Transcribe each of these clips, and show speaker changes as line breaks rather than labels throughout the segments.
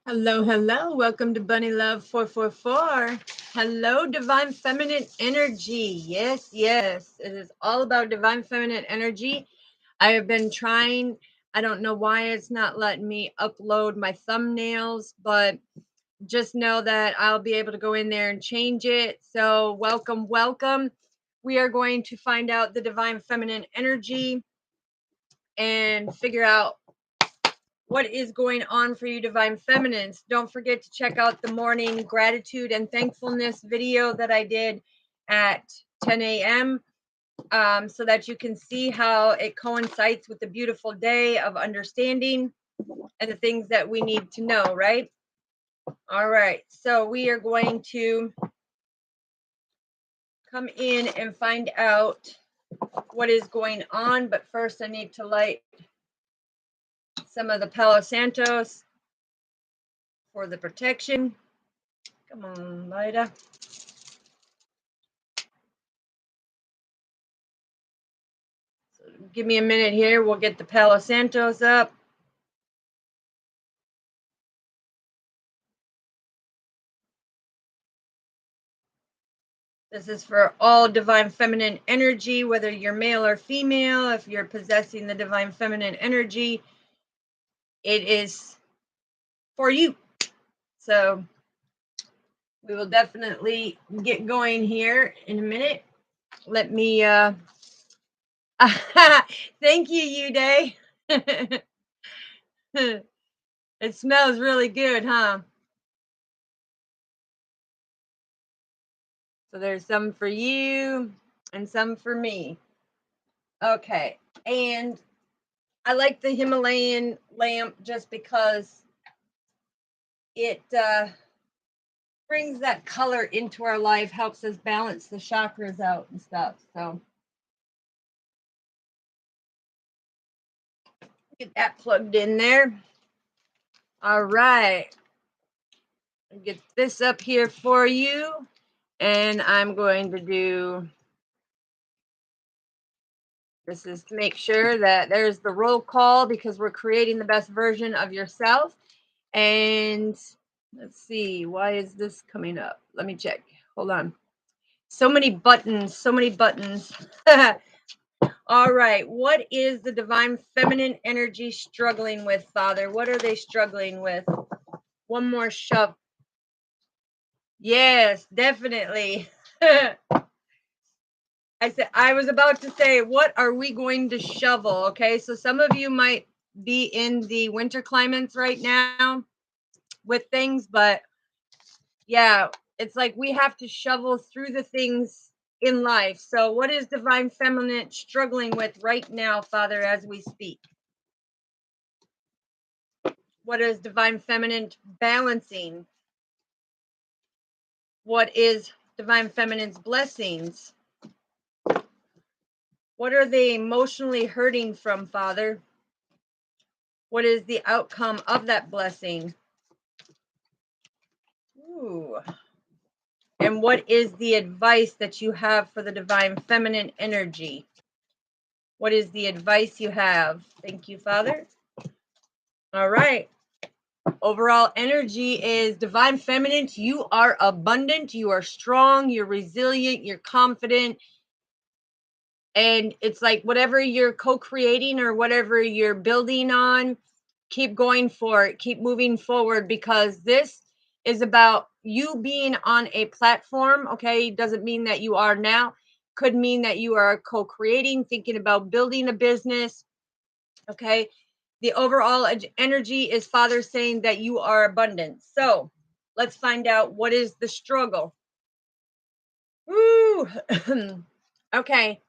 Hello, hello. Welcome to Bunny Love 444. Hello, Divine Feminine Energy. Yes, yes. It is all about Divine Feminine Energy. I have been trying. I don't know why it's not letting me upload my thumbnails, but just know that I'll be able to go in there and change it. So, welcome, welcome. We are going to find out the Divine Feminine Energy and figure out what is going on for you, Divine Feminines. Don't forget to check out the morning gratitude and thankfulness video that I did at 10 a.m. So that you can see how it coincides with the beautiful day of understanding and the things that we need to know, right? All right, so we are going to come in and find out what is going on, but first I need to light some of the Palo Santos for the protection. Come on, Lida. So give me a minute here. We'll get the Palo Santos up. This is for all Divine Feminine energy, whether you're male or female. If you're possessing the Divine Feminine energy, it is for you. So we will definitely get going here in a minute. Let me thank you, Uday. It smells really good, huh? So there's some for you and some for me. Okay. And I like the Himalayan lamp just because it brings that color into our life, helps us balance the chakras out and stuff. So get that plugged in there. All right. Get this up here for you. And I'm going to do, this is to make sure that there's the roll call because we're creating the best version of yourself. And let's see, why is this coming up? Let me check. Hold on. So many buttons, so many buttons. All right. What is the Divine Feminine energy struggling with, Father? What are they struggling with? One more shove. Yes, definitely. I was about to say, what are we going to shovel? Okay. So some of you might be in the winter climates right now with things, but yeah, it's like we have to shovel through the things in life. So what is Divine Feminine struggling with right now, Father, as we speak? What is Divine Feminine balancing? What is Divine Feminine's blessings? What are they emotionally hurting from, Father? What is the outcome of that blessing? Ooh. And what is the advice that you have for the Divine Feminine energy? What is the advice you have? Thank you, Father. All right. Overall energy is Divine Feminine. You are abundant. You are strong. You're resilient. You're confident. And it's like whatever you're co-creating or whatever you're building on, keep going for it. Keep moving forward because this is about you being on a platform. Okay. Doesn't mean that you are now. Could mean that you are co-creating, thinking about building a business. Okay. The overall energy is Father saying that you are abundant. So let's find out what is the struggle. Woo! Okay.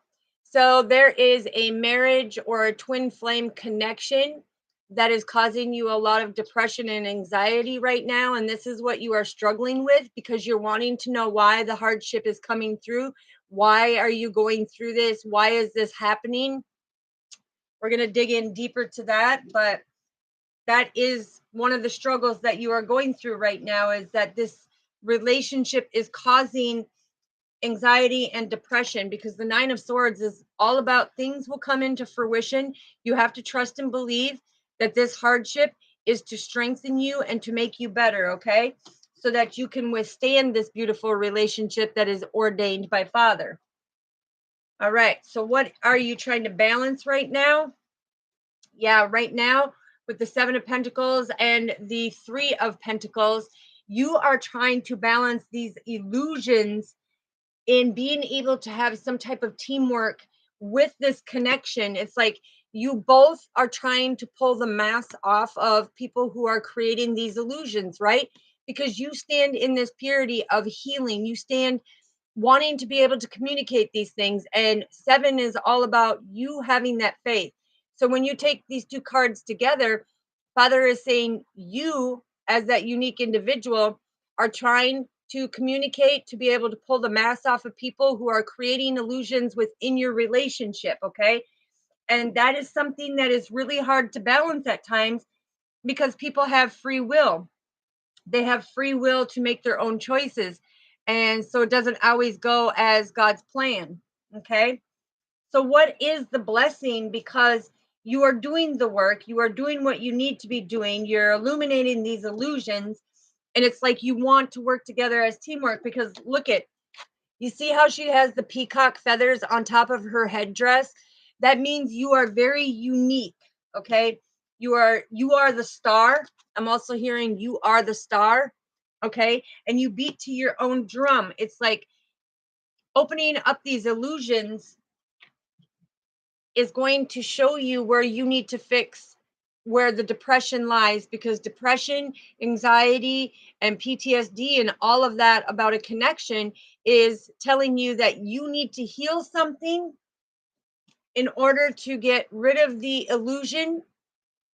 So there is a marriage or a twin flame connection that is causing you a lot of depression and anxiety right now. And this is what you are struggling with because you're wanting to know why the hardship is coming through. Why are you going through this? Why is this happening? We're going to dig in deeper to that, but that is one of the struggles that you are going through right now is that this relationship is causing anxiety and depression because the Nine of Swords is all about things will come into fruition. You have to trust and believe that this hardship is to strengthen you and to make you better, okay? So that you can withstand this beautiful relationship that is ordained by Father. All right. So what are you trying to balance right now? Yeah, right now with the 7 of Pentacles and the 3 of Pentacles, you are trying to balance these illusions in being able to have some type of teamwork with this connection. It's like you both are trying to pull the mask off of people who are creating these illusions, right? Because you stand in this purity of healing. You stand wanting to be able to communicate these things. And 7 is all about you having that faith. So when you take these 2 cards together, Father is saying you, as that unique individual, are trying to communicate to be able to pull the mask off of people who are creating illusions within your relationship. Okay. And that is something that is really hard to balance at times because people have free will. They have free will to make their own choices. And so it doesn't always go as God's plan. Okay. So, what is the blessing? Because you are doing the work, you are doing what you need to be doing, you're illuminating these illusions. And it's like you want to work together as teamwork because look at, you see how she has the peacock feathers on top of her headdress? That means you are very unique. Okay. You are the star. I'm also hearing you are the star. Okay. And you beat to your own drum. It's like opening up these illusions is going to show you where you need to fix where the depression lies, because depression, anxiety, and PTSD and all of that about a connection is telling you that you need to heal something in order to get rid of the illusion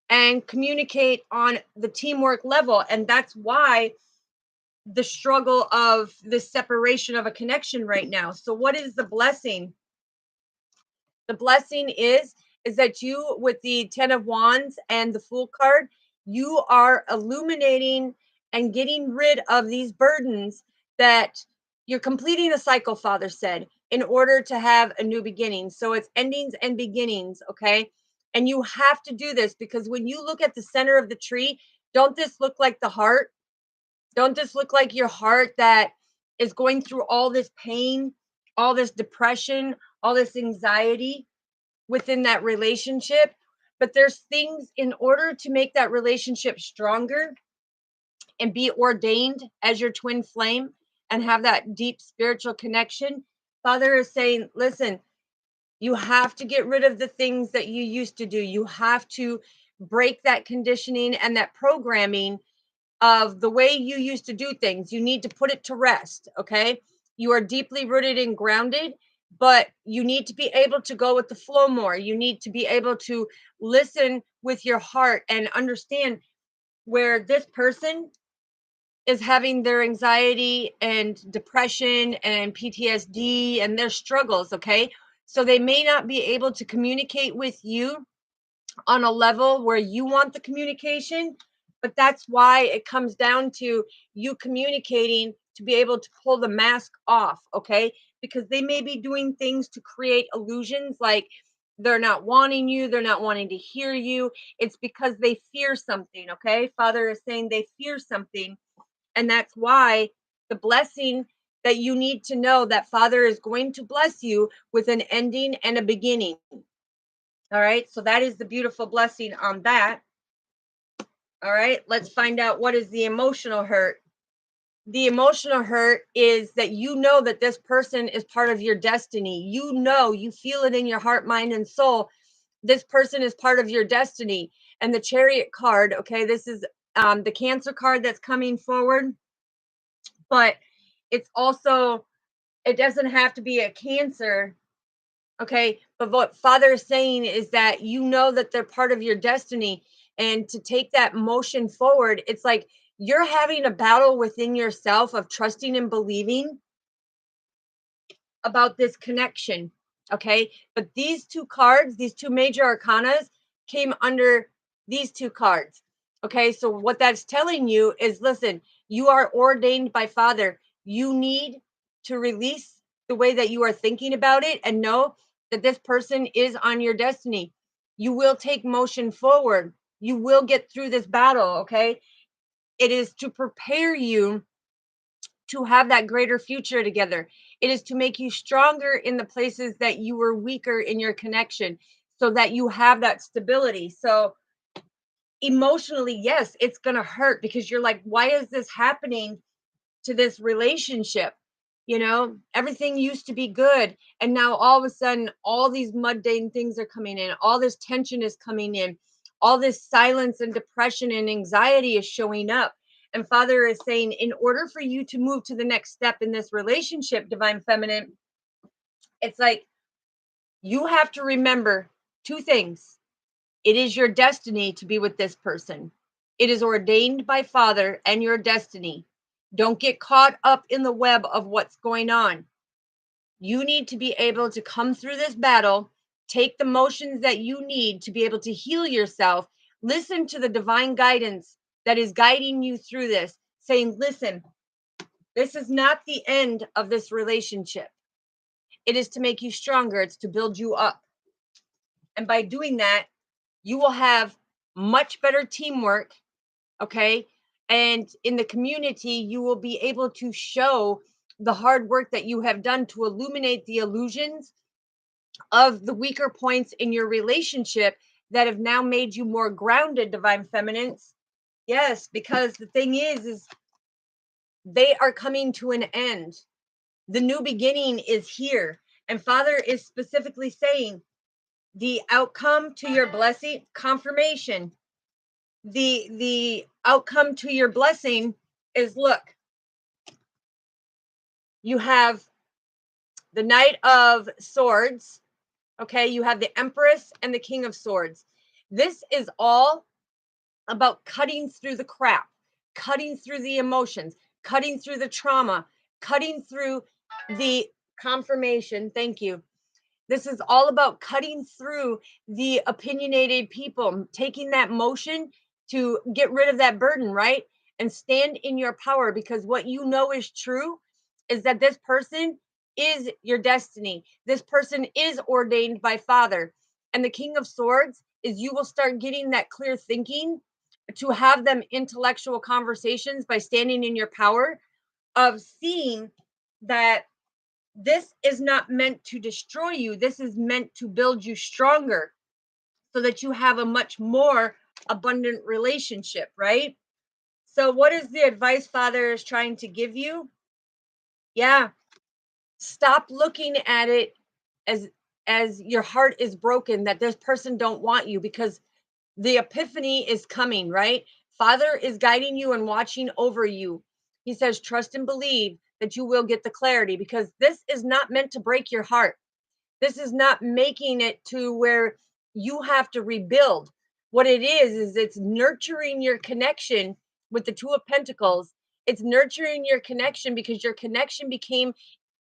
and communicate on the teamwork level. And that's why the struggle of the separation of a connection right now. So what is the blessing? The blessing is that you, with the 10 of Wands and the Fool card, you are illuminating and getting rid of these burdens that you're completing a cycle, Father said, in order to have a new beginning. So it's endings and beginnings, okay? And you have to do this because when you look at the center of the tree, don't this look like the heart? Don't this look like your heart that is going through all this pain, all this depression, all this anxiety within that relationship? But there's things in order to make that relationship stronger and be ordained as your twin flame and have that deep spiritual connection. Father is saying, listen, you have to get rid of the things that you used to do. You have to break that conditioning and that programming of the way you used to do things. You need to put it to rest, okay? You are deeply rooted and grounded, but you need to be able to go with the flow more. You need to be able to listen with your heart and understand where this person is having their anxiety and depression and PTSD and their struggles, okay? So they may not be able to communicate with you on a level where you want the communication, but that's why it comes down to you communicating to be able to pull the mask off, okay? Because they may be doing things to create illusions like they're not wanting you, they're not wanting to hear you. It's because they fear something, okay? Father is saying they fear something, and that's why the blessing that you need to know that Father is going to bless you with an ending and a beginning. All right, so that is the beautiful blessing on that. All right, let's find out what is the emotional hurt. The emotional hurt is that you know that this person is part of your destiny. You know, you feel it in your heart, mind, and soul. This person is part of your destiny. And the Chariot card, okay, this is the Cancer card that's coming forward, but it's also, it doesn't have to be a Cancer. Okay. But what Father is saying is that you know that they're part of your destiny. And to take that motion forward, it's like you're having a battle within yourself of trusting and believing about this connection. Okay. But these 2 cards, these 2 major arcanas came under these 2 cards. Okay. So what that's telling you is listen, you are ordained by Father. You need to release the way that you are thinking about it and know that this person is on your destiny. You will take motion forward. You will get through this battle, okay? It is to prepare you to have that greater future together. It is to make you stronger in the places that you were weaker in your connection so that you have that stability. So, emotionally, yes, it's going to hurt because you're like, why is this happening to this relationship? You know, everything used to be good. And now all of a sudden, all these mundane things are coming in, all this tension is coming in, all this silence and depression and anxiety is showing up. And Father is saying, in order for you to move to the next step in this relationship, Divine Feminine, it's like you have to remember two things. It is your destiny to be with this person. It is ordained by Father and your destiny. Don't get caught up in the web of what's going on. You need to be able to come through this battle, take the motions that you need to be able to heal yourself, listen to the divine guidance that is guiding you through this, saying, listen, this is not the end of this relationship. It is to make you stronger, it's to build you up. And by doing that, you will have much better teamwork, okay? And in the community, you will be able to show the hard work that you have done to illuminate the illusions of the weaker points in your relationship that have now made you more grounded, Divine Feminines. Yes, because the thing is they are coming to an end. The new beginning is here. And Father is specifically saying the outcome to your blessing, confirmation, the outcome to your blessing is, look, you have the Knight of Swords, okay? You have the Empress and the King of Swords. This is all about cutting through the crap, cutting through the emotions, cutting through the trauma, cutting through the confirmation. Thank you. This is all about cutting through the opinionated people, taking that motion to get rid of that burden, right? And stand in your power, because what you know is true is that this person is your destiny. This person is ordained by Father. And the King of Swords is, you will start getting that clear thinking to have them intellectual conversations by standing in your power of seeing that this is not meant to destroy you. This is meant to build you stronger so that you have a much more abundant relationship, right? So what is the advice Father is trying to give you? Yeah, stop looking at it as your heart is broken, that this person don't want you, because the epiphany is coming, right? Father is guiding you and watching over you. He says, trust and believe that you will get the clarity, because this is not meant to break your heart. This is not making it to where you have to rebuild. What it is it's nurturing your connection with the Two of Pentacles. It's nurturing your connection because your connection became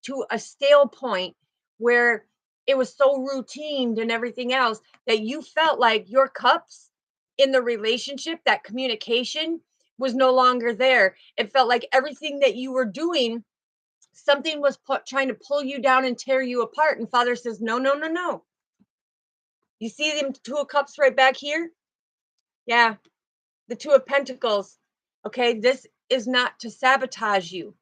to a stale point where it was so routine and everything else that you felt like your cups in the relationship, that communication was no longer there. It felt like everything that you were doing, something was trying to pull you down and tear you apart. And Father says, no, no, no, no. You see them Two of Cups right back here? Yeah, the Two of Pentacles. Okay, this is not to sabotage you.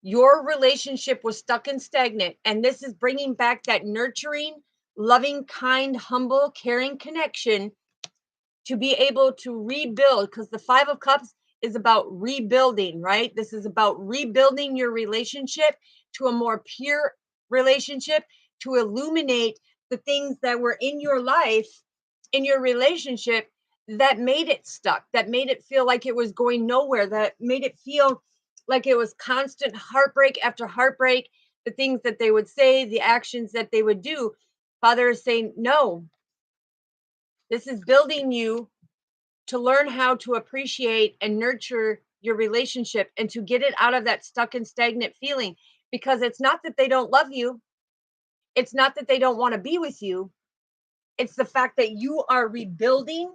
Your relationship was stuck and stagnant, and this is bringing back that nurturing, loving, kind, humble, caring connection to be able to rebuild, because the Five of Cups is about rebuilding, right? This is about rebuilding your relationship to a more pure relationship, to illuminate the things that were in your life, in your relationship, that made it stuck, that made it feel like it was going nowhere, that made it feel like it was constant heartbreak after heartbreak, the things that they would say, the actions that they would do. Father is saying, no, this is building you to learn how to appreciate and nurture your relationship and to get it out of that stuck and stagnant feeling, because it's not that they don't love you. It's not that they don't want to be with you. It's the fact that you are rebuilding.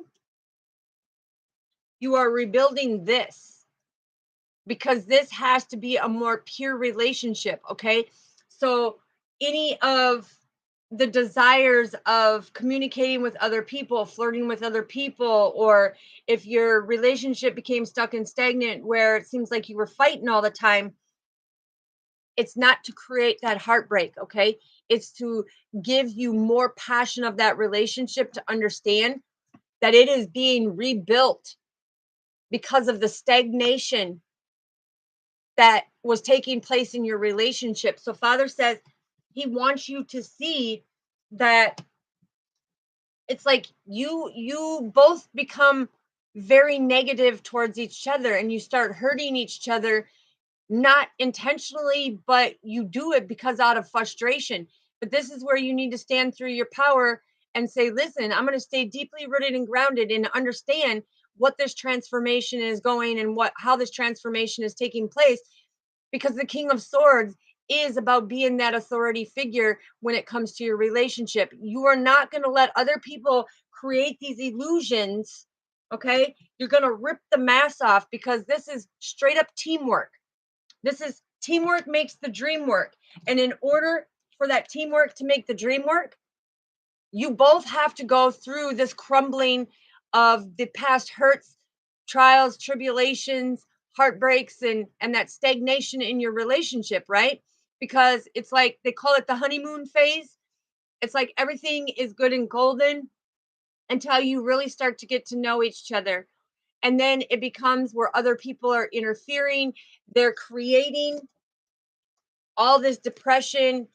You are rebuilding this because this has to be a more pure relationship. Okay. So any of the desires of communicating with other people, flirting with other people, or if your relationship became stuck and stagnant where it seems like you were fighting all the time, it's not to create that heartbreak, okay? It's to give you more passion of that relationship to understand that it is being rebuilt because of the stagnation that was taking place in your relationship. So Father says he wants you to see that it's like you both become very negative towards each other and you start hurting each other, not intentionally, but you do it because out of frustration. But this is where you need to stand through your power and say, listen, I'm going to stay deeply rooted and grounded and understand what this transformation is going and what how this transformation is taking place, because the King of Swords is about being that authority figure when it comes to your relationship. You are not going to let other people create these illusions. Okay, you're going to rip the mask off, because this is straight up teamwork. This is teamwork makes the dream work. And in order for that teamwork to make the dream work, you both have to go through this crumbling of the past hurts, trials, tribulations, heartbreaks, and that stagnation in your relationship, right? Because it's like they call it the honeymoon phase. It's like everything is good and golden until you really start to get to know each other. And then it becomes where other people are interfering, they're creating all this depression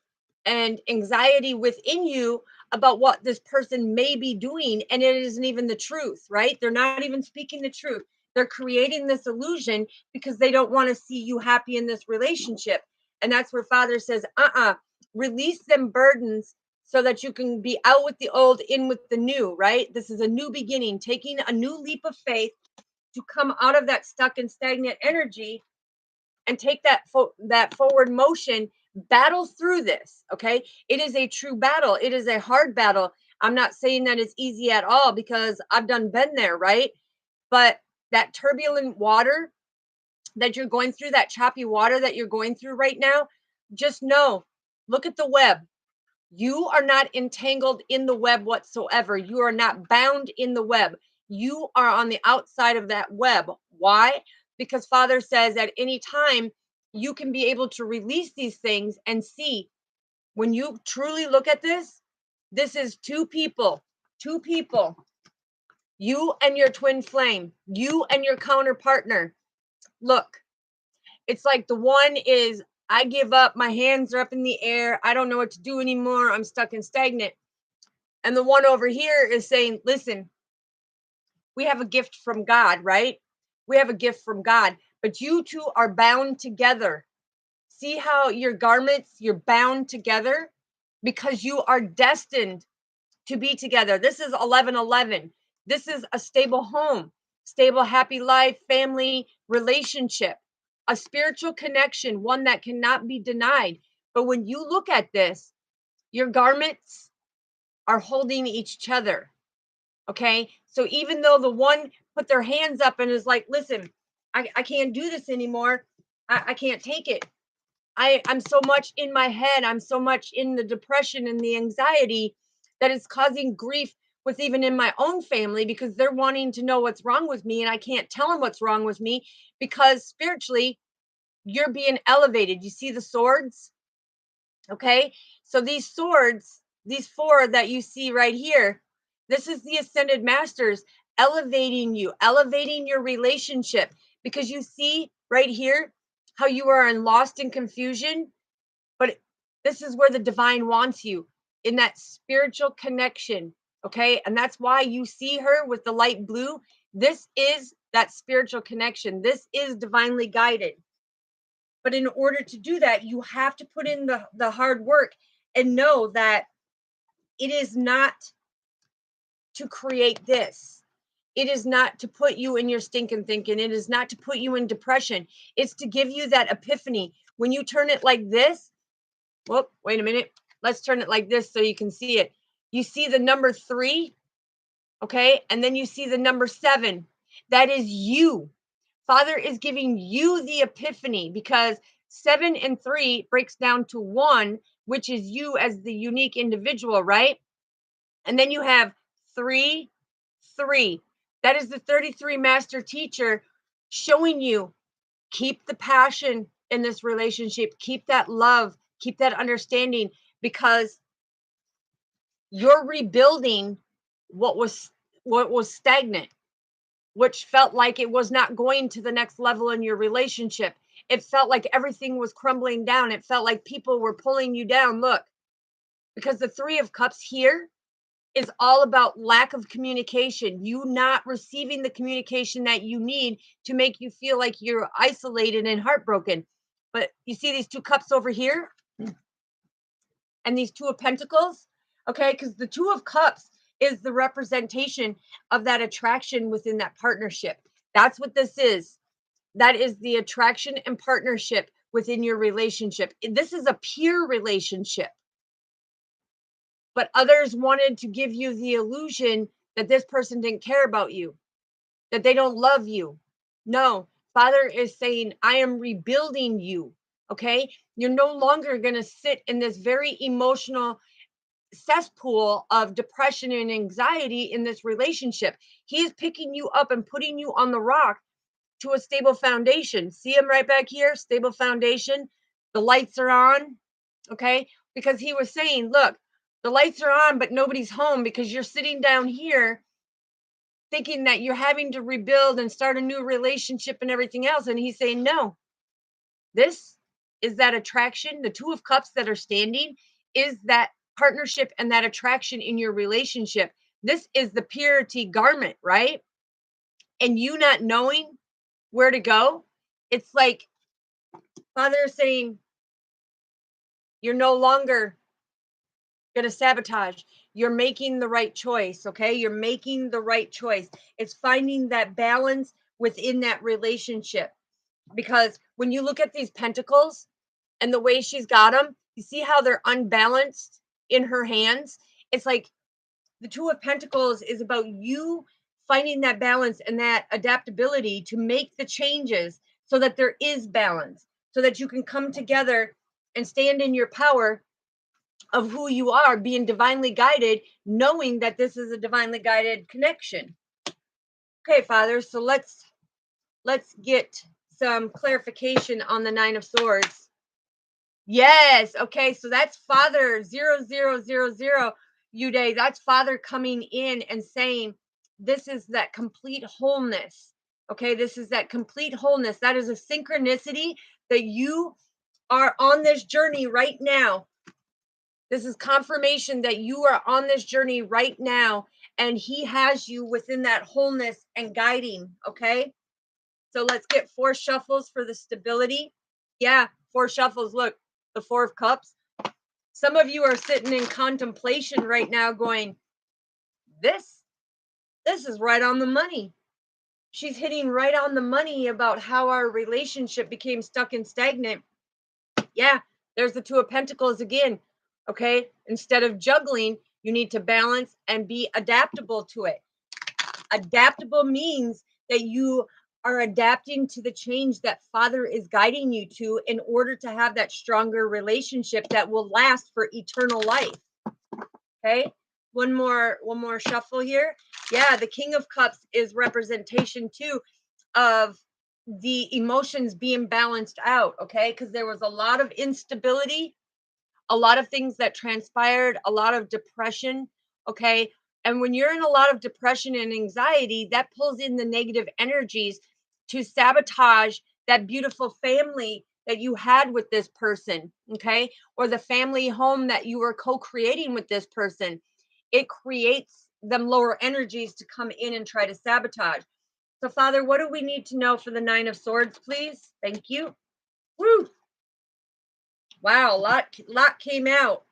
and anxiety within you about what this person may be doing, and it isn't even the truth, right? They're not even speaking the truth. They're creating this illusion because they don't want to see you happy in this relationship. And that's where Father says, release them burdens so that you can be out with the old, in with the new, right? This is a new beginning, taking a new leap of faith to come out of that stuck and stagnant energy and take that forward motion, battle through this. Okay, it is a true battle, it is a hard battle. I'm not saying that it's easy at all, because I've been there, right? But that turbulent water that you're going through, that choppy water that you're going through right now, just know, look at the web. You are not entangled in the web whatsoever. You are not bound in the web. You are on the outside of that web. Why? Because Father says at any time you can be able to release these things and see, when you truly look at this is two people, you and your twin flame, you and your counter partner. Look, it's like the one is, I give up, my hands are up in the air, I don't know what to do anymore, I'm stuck and stagnant. And the one over here is saying, listen, we have a gift from God, right? We have a gift from God, but you two are bound together. See how your garments, you're bound together because you are destined to be together. This is 1111. This is a stable home, stable, happy life, family, relationship, a spiritual connection, one that cannot be denied. But when you look at this, your garments are holding each other. Okay. So even though the one put their hands up and is like, listen, I can't do this anymore. I can't take it. I'm so much in my head. I'm so much in the depression and the anxiety that it's causing grief with even in my own family, because they're wanting to know what's wrong with me and I can't tell them what's wrong with me, because spiritually you're being elevated. You see the swords? Okay. So these swords, these four that you see right here, this is the ascended masters elevating you, elevating your relationship, because you see right here how you are in lost in confusion, but this is where the divine wants you, in that spiritual connection. Okay. And that's why you see her with the light blue. This is that spiritual connection. This is divinely guided. But in order to do that, you have to put in the hard work and know that it is not to create this. It is not to put you in your stinking thinking. It is not to put you in depression. It's to give you that epiphany. When you turn it like this, whoop, wait a minute. Let's turn it like this so you can see it. You see the number 3, okay? And then you see the number 7. That is you. Father is giving you the epiphany, because 7 and 3 breaks down to 1, which is you as the unique individual, right? And then you have 3, 3. That is the 33 master teacher showing you, keep the passion in this relationship, keep that love, keep that understanding, because you're rebuilding what was stagnant, which felt like it was not going to the next level in your relationship. It felt like everything was crumbling down. It felt like people were pulling you down. Look, because the 3 of Cups here is all about lack of communication, you not receiving the communication that you need to make you feel like you're isolated and heartbroken. But you see these 2 cups over here and these 2 of Pentacles, okay? Because the 2 of Cups is the representation of that attraction within that partnership. That's what this is. That is the attraction and partnership within your relationship. This is a pure relationship. But others wanted to give you the illusion that this person didn't care about you, that they don't love you. No, Father is saying, I am rebuilding you. Okay. You're no longer going to sit in this very emotional cesspool of depression and anxiety in this relationship. He is picking you up and putting you on the rock to a stable foundation. See him right back here, stable foundation. The lights are on. Okay. Because he was saying, look, the lights are on, but nobody's home because you're sitting down here thinking that you're having to rebuild and start a new relationship and everything else. And he's saying, no, this is that attraction. The 2 of Cups that are standing is that partnership and that attraction in your relationship. This is the purity garment, right? And you not knowing where to go. It's like Father is saying, you're no longer going to sabotage. You're making the right choice. Okay. You're making the right choice. It's finding that balance within that relationship. Because when you look at these pentacles and the way she's got them, you see how they're unbalanced in her hands. It's like the 2 of Pentacles is about you finding that balance and that adaptability to make the changes so that there is balance, so that you can come together and stand in your power of who you are, being divinely guided, knowing that this is a divinely guided connection. Okay, Father, so let's get some clarification on the 9 of Swords. Yes, okay, so that's Father 0000 Uday. That's Father coming in and saying, this is that complete wholeness. Okay, this is that complete wholeness. That is a synchronicity that you are on this journey right now. This is confirmation that you are on this journey right now, and he has you within that wholeness and guiding. Okay, so let's get 4 shuffles for the stability. Yeah, 4 shuffles. Look, the 4 of Cups. Some of you are sitting in contemplation right now going, this is right on the money. She's hitting right on the money about how our relationship became stuck and stagnant. Yeah, there's the 2 of Pentacles again. Okay, instead of juggling, you need to balance and be adaptable to it. Adaptable means that you are adapting to the change that Father is guiding you to in order to have that stronger relationship that will last for eternal life. Okay, one more shuffle here. Yeah, the King of Cups is representation too of the emotions being balanced out. Okay, because there was a lot of instability, a lot of things that transpired, a lot of depression. Okay. And when you're in a lot of depression and anxiety, that pulls in the negative energies to sabotage that beautiful family that you had with this person. Okay. Or the family home that you were co creating with this person. It creates them lower energies to come in and try to sabotage. So, Father, what do we need to know for the 9 of Swords, please? Thank you. Woo! Wow, a lot came out.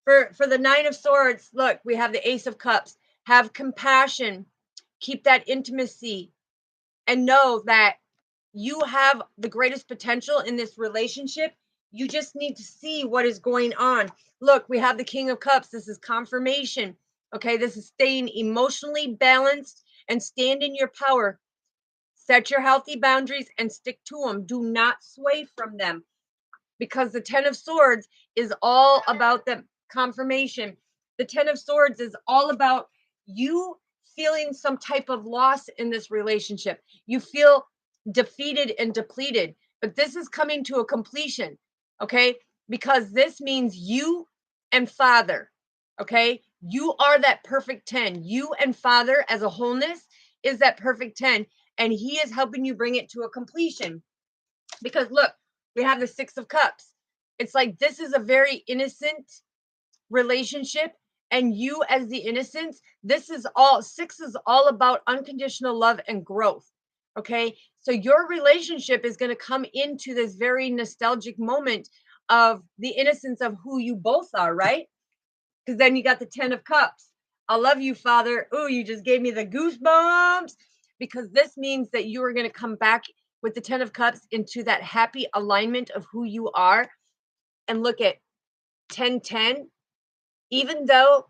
For the 9 of Swords, look, we have the Ace of Cups. Have compassion, keep that intimacy, and know that you have the greatest potential in this relationship. You just need to see what is going on. Look, we have the King of Cups. This is confirmation. Okay, this is staying emotionally balanced and stand in your power. Set your healthy boundaries and stick to them. Do not sway from them. because the 10 of Swords is all about the confirmation. The 10 of Swords is all about you feeling some type of loss in this relationship. You feel defeated and depleted, but this is coming to a completion, okay? Because this means you and Father, okay? You are that perfect 10. You and Father as a wholeness is that perfect 10, and he is helping you bring it to a completion. Because look, we have the 6 of Cups. It's like this is a very innocent relationship, and you as the innocence, this is all 6 is all about unconditional love and growth. Okay, so your relationship is going to come into this very nostalgic moment of the innocence of who you both are, right? Because then you got the 10 of Cups. I love you, Father. Oh, you just gave me the goosebumps, because this means that you are going to come back with the 10 of Cups into that happy alignment of who you are. And look at 10-10. Even though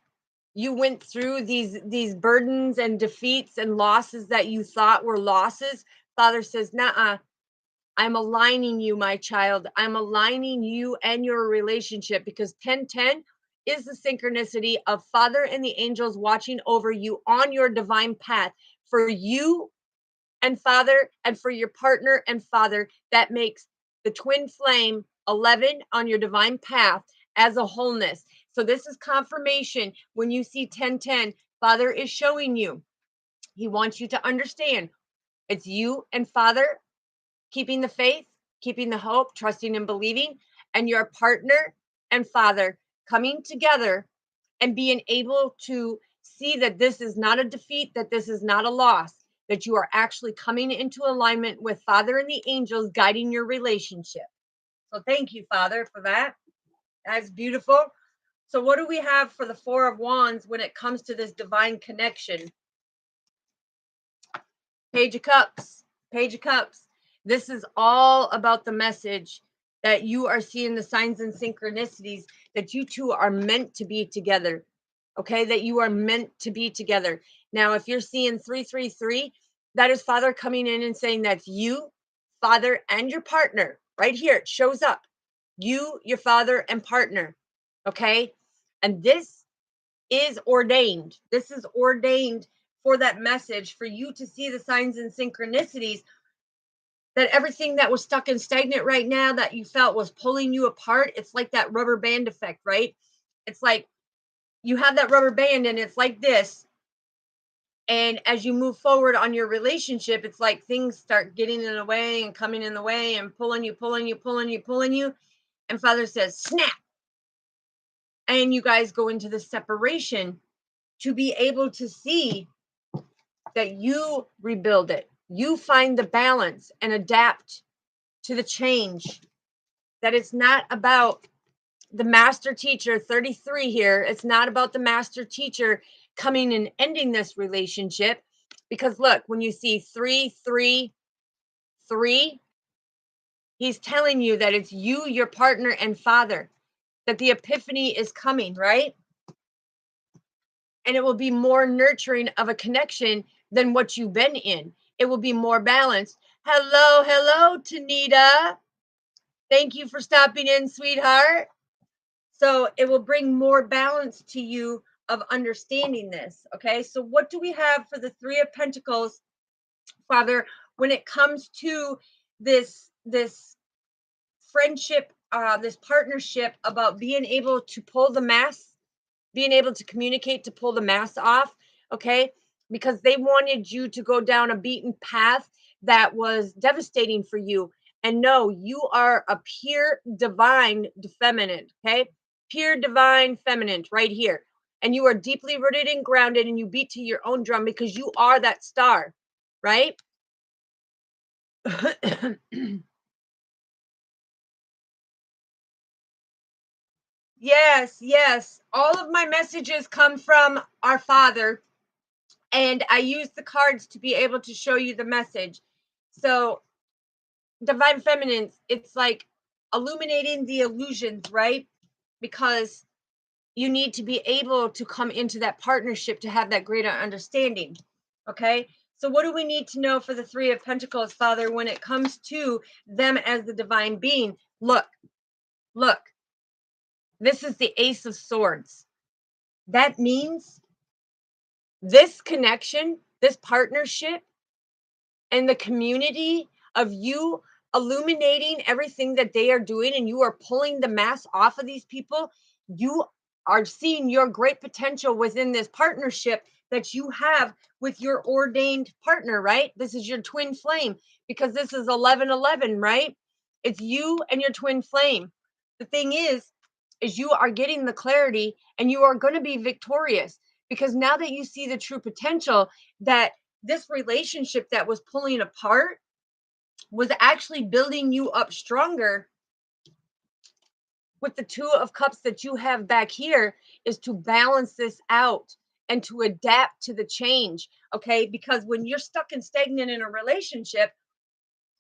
you went through these burdens and defeats and losses that you thought were losses, Father says, nah, I'm aligning you, my child. I'm aligning you and your relationship, because 10-10 is the synchronicity of Father and the angels watching over you on your divine path for you and Father, and for your partner and Father. That makes the twin flame 11 on your divine path as a wholeness. So this is confirmation. When you see 10-10, Father is showing you. He wants you to understand it's you and Father keeping the faith, keeping the hope, trusting and believing, and your partner and Father coming together and being able to see that this is not a defeat, that this is not a loss, that you are actually coming into alignment with Father and the angels guiding your relationship. So thank you, Father, for that. That's beautiful. So what do we have for the 4 of Wands when it comes to this divine connection? Page of Cups. Page of Cups. This is all about the message that you are seeing the signs and synchronicities that you two are meant to be together. Okay, that you are meant to be together. Now, if you're seeing 333, that is Father coming in and saying that's you, Father, and your partner. Right here, it shows up. You, your father, and partner. Okay, and this is ordained. This is ordained for that message, for you to see the signs and synchronicities, that everything that was stuck and stagnant right now that you felt was pulling you apart. It's like that rubber band effect, right? It's like you have that rubber band and it's like this. And as you move forward on your relationship, it's like things start getting in the way and coming in the way and pulling you, pulling you, pulling you, pulling you. And Father says, snap. And you guys go into the separation to be able to see that you rebuild it. You find the balance and adapt to the change. That it's not about the master teacher 33 here. It's not about the master teacher coming and ending this relationship. Because look, when you see 333, he's telling you that it's you, your partner, and Father, that the epiphany is coming, right? And it will be more nurturing of a connection than what you've been in. It will be more balanced. Hello, hello, Tanita. Thank you for stopping in, sweetheart. So it will bring more balance to you of understanding this. Okay, so what do we have for the 3 of Pentacles, Father, when it comes to this friendship, this partnership, about being able to pull the mask, being able to communicate, to pull the mask off? Okay, because they wanted you to go down a beaten path that was devastating for you. And no, you are a pure divine feminine. Okay, pure divine feminine right here. And you are deeply rooted and grounded, and you beat to your own drum because you are that star, right? Yes, yes. All of my messages come from our Father, and I use the cards to be able to show you the message. So, divine feminines, it's like illuminating the illusions, right? Because you need to be able to come into that partnership to have that greater understanding. Okay, so what do we need to know for the 3 of Pentacles, Father, when it comes to them as the divine being? Look, Look, this is the Ace of Swords. That means this connection, this partnership, and the community of you illuminating everything that they are doing, and you are pulling the mask off of these people. You are seeing your great potential within this partnership that you have with your ordained partner, right? This is your twin flame, because this is 1111, right? It's you and your twin flame. The thing is you are getting the clarity, and you are going to be victorious, because now that you see the true potential, that this relationship that was pulling apart was actually building you up stronger. With the Two of Cups that you have back here, is to balance this out and to adapt to the change. Okay, because when you're stuck and stagnant in a relationship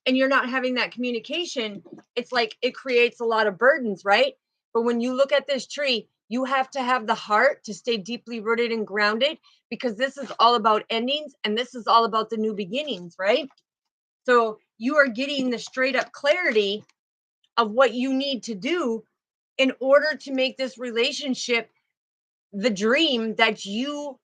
and you're not having that communication, it's like it creates a lot of burdens, right? But when you look at this tree, you have to have the heart to stay deeply rooted and grounded, because this is all about endings, and this is all about the new beginnings, right? So you are getting the straight up clarity of what you need to do in order to make this relationship the dream that you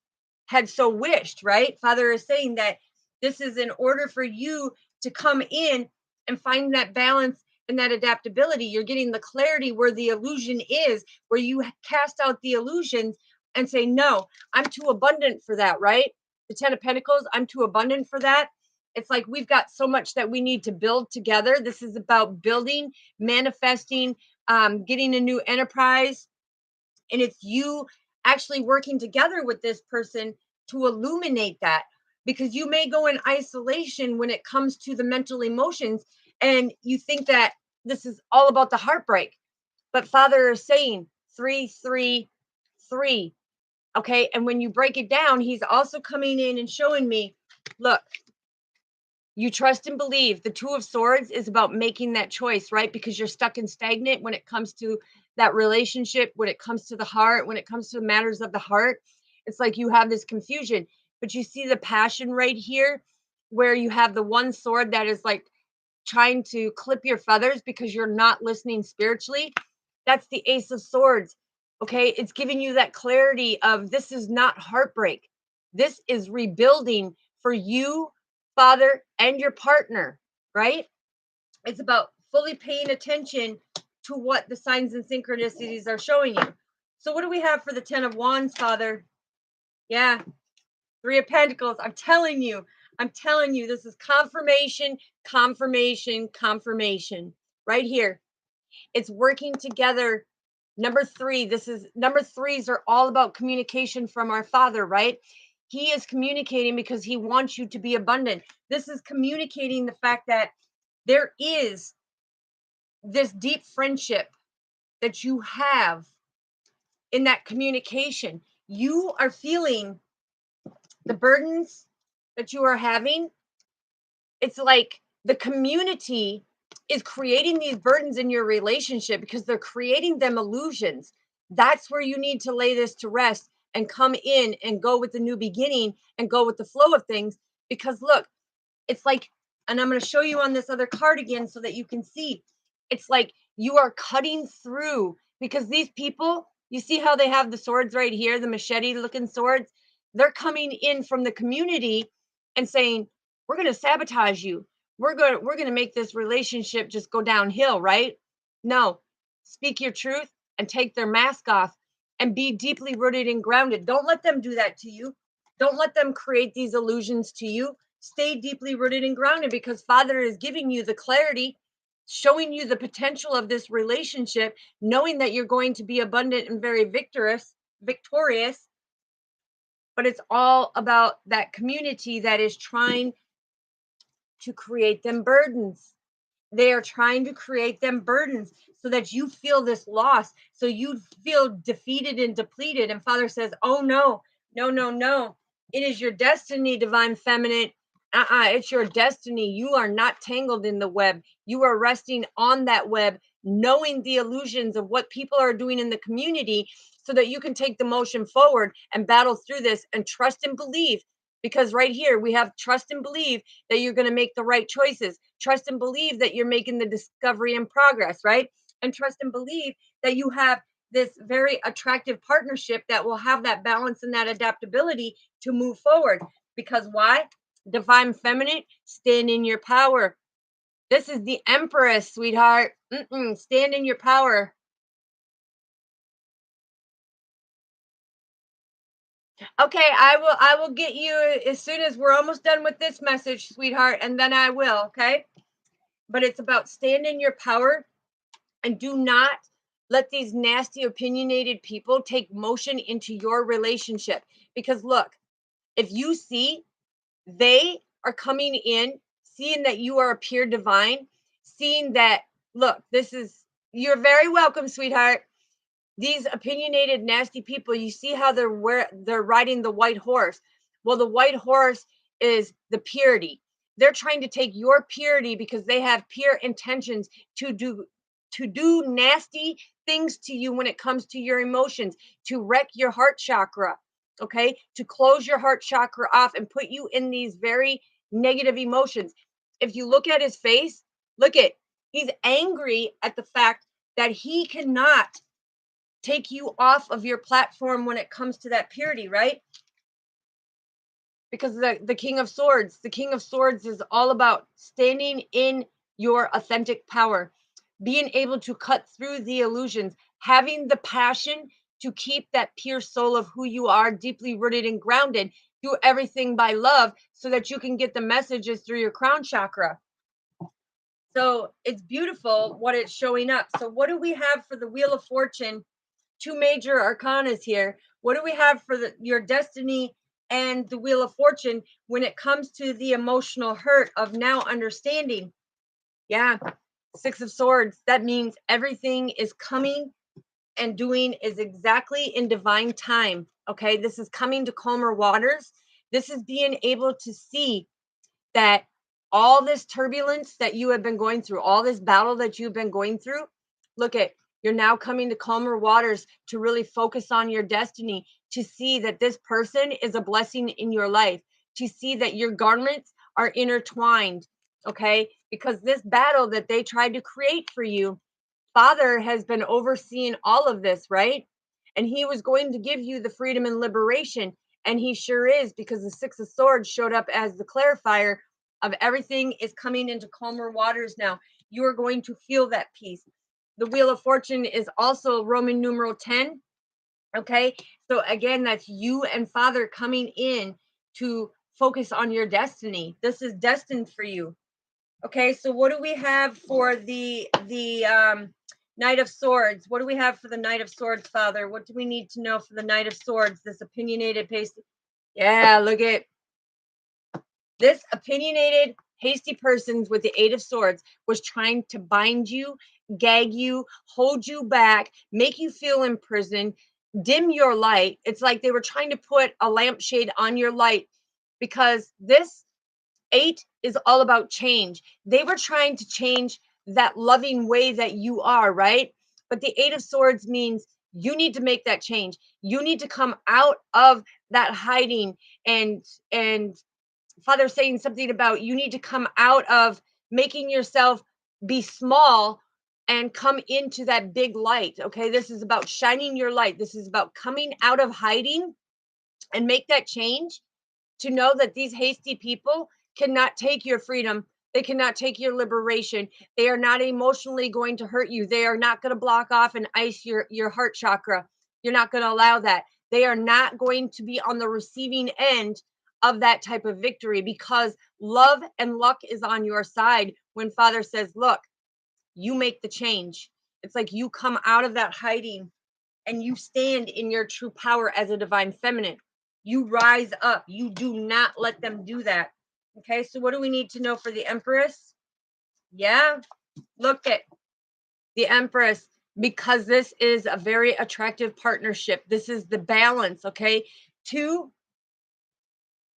had so wished, right? Father is saying that this is in order for you to come in and find that balance and that adaptability. You're getting the clarity where the illusion is, where you cast out the illusions and say, no, I'm too abundant for that, right? The 10 of Pentacles, I'm too abundant for that. It's like we've got so much that we need to build together. This is about building, manifesting, getting a new enterprise, and it's you actually working together with this person to illuminate that, because you may go in isolation when it comes to the mental emotions, and you think that this is all about the heartbreak. But Father is saying 333. Okay, and when you break it down, he's also coming in and showing me, look, you trust and believe. The Two of Swords is about making that choice, right? Because you're stuck and stagnant when it comes to that relationship, when it comes to the heart, when it comes to matters of the heart. It's like you have this confusion. But you see the passion right here, where you have the one sword that is like trying to clip your feathers because you're not listening spiritually. That's the Ace of Swords. Okay, it's giving you that clarity of this is not heartbreak. This is rebuilding for you, Father, and your partner, right? It's about fully paying attention to what the signs and synchronicities are showing you. So, what do we have for the 10 of Wands, Father? Yeah, Three of Pentacles. I'm telling you, this is confirmation, confirmation, confirmation. Right here. It's working together. Number three, number threes are all about communication from our Father, right? He is communicating because he wants you to be abundant. This is communicating the fact that there is this deep friendship that you have in that communication. You are feeling the burdens that you are having. It's like the community is creating these burdens in your relationship because they're creating them illusions. That's where you need to lay this to rest and come in and go with the new beginning and go with the flow of things. Because look, it's like, and I'm going to show you on this other card again so that you can see, it's like you are cutting through, because these people, you see how they have the swords right here, the machete looking swords. They're coming in from the community and saying, we're going to sabotage you. We're going to make this relationship just go downhill, right? No, speak your truth and take their mask off and be deeply rooted and grounded. Don't let them do that to you. Don't let them create these illusions to you. Stay deeply rooted and grounded, because Father is giving you the clarity, showing you the potential of this relationship, knowing that you're going to be abundant and very victorious. But it's all about that community that is trying to create them burdens. They are trying to create them burdens so that you feel this loss, so you feel defeated and depleted. And Father says, oh no, no, no, no. It is your destiny, divine feminine. It's your destiny. You are not tangled in the web. You are resting on that web, knowing the illusions of what people are doing in the community, so that you can take the motion forward and battle through this and trust and believe. Because right here we have trust and believe that you're going to make the right choices. Trust and believe that you're making the discovery and progress, right? and trust and believe that you have this very attractive partnership that will have that balance and that adaptability to move forward. Because why? Divine feminine, stand in your power. This is the Empress, sweetheart. Stand in your power. Okay, I will get you as soon as we're almost done with this message, sweetheart, and then I will, okay? But it's about stand in your power and do not let these nasty opinionated people take motion into your relationship. Because look, if you see they are coming in, seeing that you are a pure divine, seeing that, look, this is, you're very welcome, sweetheart. These opinionated, nasty people, you see how they're riding the white horse. Well, the white horse is the purity. They're trying to take your purity because they have pure intentions to do nasty things to you when it comes to your emotions, to wreck your heart chakra, okay? To close your heart chakra off and put you in these very negative emotions. If you look at his face, look at, he's angry at the fact that he cannot take you off of your platform when it comes to that purity, right? Because the king of swords is all about standing in your authentic power, being able to cut through the illusions, having the passion to keep that pure soul of who you are deeply rooted and grounded, do everything by love so that you can get the messages through your crown chakra. So it's beautiful what it's showing up. So what do we have for the Wheel of Fortune? Two major arcanas here. What do we have for your destiny and the Wheel of Fortune when it comes to the emotional hurt of now understanding? Yeah, Six of Swords. That means everything is coming and doing is exactly in divine time. Okay, this is coming to calmer waters. This is being able to see that all this turbulence that you have been going through, all this battle that you've been going through, look at, you're now coming to calmer waters to really focus on your destiny, to see that this person is a blessing in your life, to see that your garments are intertwined, okay? Because this battle that they tried to create for you, Father has been overseeing all of this, right? And he was going to give you the freedom and liberation. And he sure is, because the Six of Swords showed up as the clarifier of everything is coming into calmer waters now. You are going to feel that peace. The Wheel of Fortune is also Roman numeral 10. Okay. So again, that's you and Father coming in to focus on your destiny. This is destined for you. Okay, so what do we have for the Knight of Swords? What do we have for the Knight of Swords, Father? What do we need to know for the Knight of Swords? This opinionated, hasty. Yeah, look at this opinionated, hasty person with the Eight of Swords was trying to bind you, gag you, hold you back, make you feel imprisoned, dim your light. It's like they were trying to put a lampshade on your light because this Eight is all about change. They were trying to change that loving way that you are, right? But the Eight of Swords means you need to make that change. You need to come out of that hiding and Father saying something about you need to come out of making yourself be small and come into that big light. Okay, this is about shining your light. This is about coming out of hiding and make that change, to know that these hasty people cannot take your freedom. They cannot take your liberation. They are not emotionally going to hurt you. They are not going to block off and ice your heart chakra. You're not going to allow that. They are not going to be on the receiving end of that type of victory, because love and luck is on your side when Father says, look, you make the change. It's like you come out of that hiding and you stand in your true power as a divine feminine. You rise up. You do not let them do that. Okay, so what do we need to know for the Empress? Yeah, look at the Empress, because this is a very attractive partnership. This is the balance, okay? Two.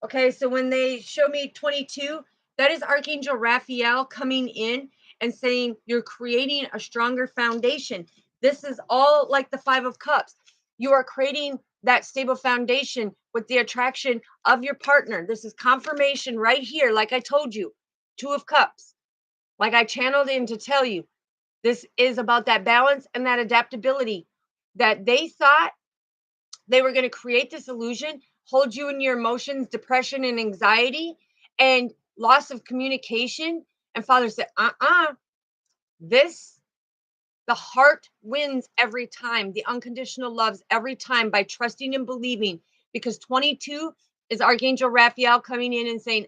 Okay, so when they show me 22, that is Archangel Raphael coming in and saying you're creating a stronger foundation. This is all like the Five of Cups. You are creating that stable foundation with the attraction of your partner. This is confirmation right here, like I told you. Two of Cups, like I channeled in to tell you. This is about that balance and that adaptability that they thought they were going to create this illusion, hold you in your emotions, depression and anxiety, and loss of communication. And Father said, this, the heart wins every time. The unconditional loves every time by trusting and believing. Because 22 is Archangel Raphael coming in and saying,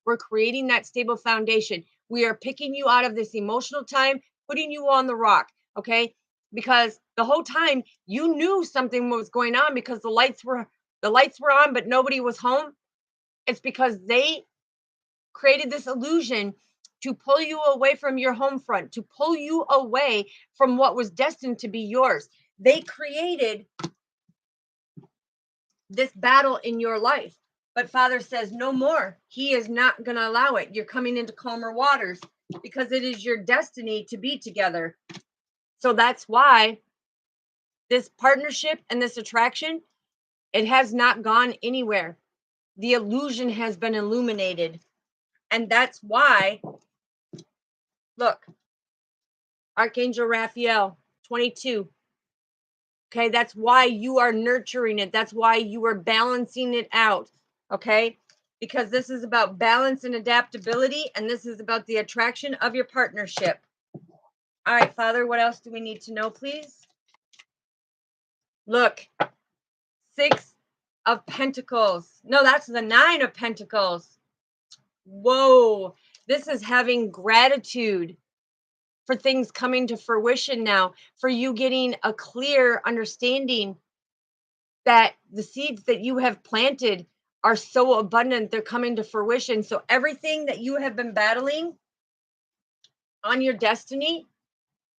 we're creating that stable foundation. We are picking you out of this emotional time, putting you on the rock. Okay. Because the whole time you knew something was going on because the lights were on, but nobody was home. It's because they created this illusion to pull you away from your home front, to pull you away from what was destined to be yours. They created this battle in your life. But Father says, no more. He is not going to allow it. You're coming into calmer waters because it is your destiny to be together. So that's why this partnership and this attraction, it has not gone anywhere. The illusion has been illuminated. And that's why, look, Archangel Raphael, 22. Okay, that's why you are nurturing it. That's why you are balancing it out. Okay, because this is about balance and adaptability, and this is about the attraction of your partnership. All right, Father, what else do we need to know, please? Look, 6 of Pentacles. No, that's the 9 of Pentacles. Whoa, this is having gratitude for things coming to fruition now, for you getting a clear understanding that the seeds that you have planted are so abundant, they're coming to fruition. So everything that you have been battling on your destiny,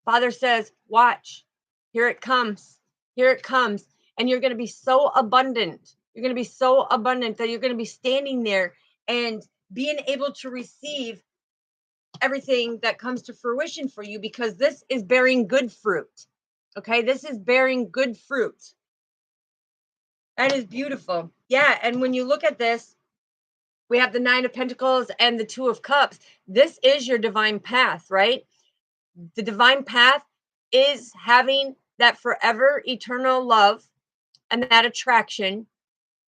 Father says, watch, here it comes, here it comes. And you're going to be so abundant. You're going to be so abundant that you're going to be standing there and being able to receive everything that comes to fruition for you, because this is bearing good fruit. Okay, this is bearing good fruit. That is beautiful. Yeah, and when you look at this, we have the 9 of Pentacles and the 2 of Cups. This is your divine path, right? The divine path is having that forever eternal love and that attraction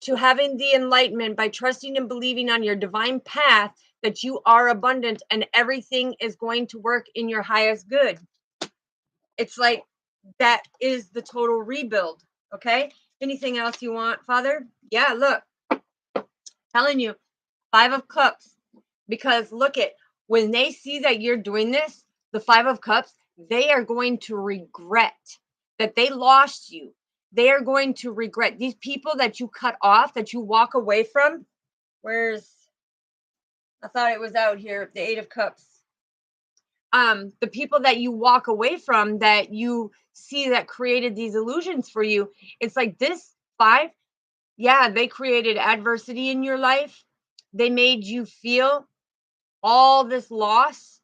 to having the enlightenment by trusting and believing on your divine path that you are abundant and everything is going to work in your highest good. It's like that is the total rebuild. Okay. Anything else you want, Father? Yeah, look, telling you, 5 of Cups, because look at, when they see that you're doing this, the 5 of Cups, they are going to regret that they lost you. They are going to regret these people that you cut off, that you walk away from. I thought it was out here, the 8 of Cups. The people that you walk away from, that you see that created these illusions for you, it's like this 5, yeah, they created adversity in your life. They made you feel all this loss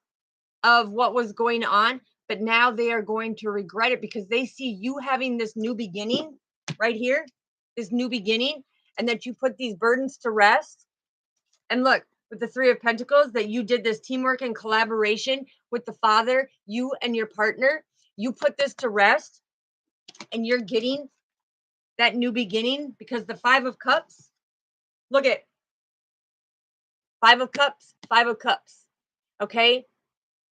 of what was going on, but now they are going to regret it because they see you having this new beginning right here, this new beginning, and that you put these burdens to rest. And look, with the 3 of Pentacles, that you did this teamwork and collaboration with the Father, you and your partner, you put this to rest, and you're getting that new beginning, because the 5 of Cups, look at 5 of Cups, 5 of Cups. Okay,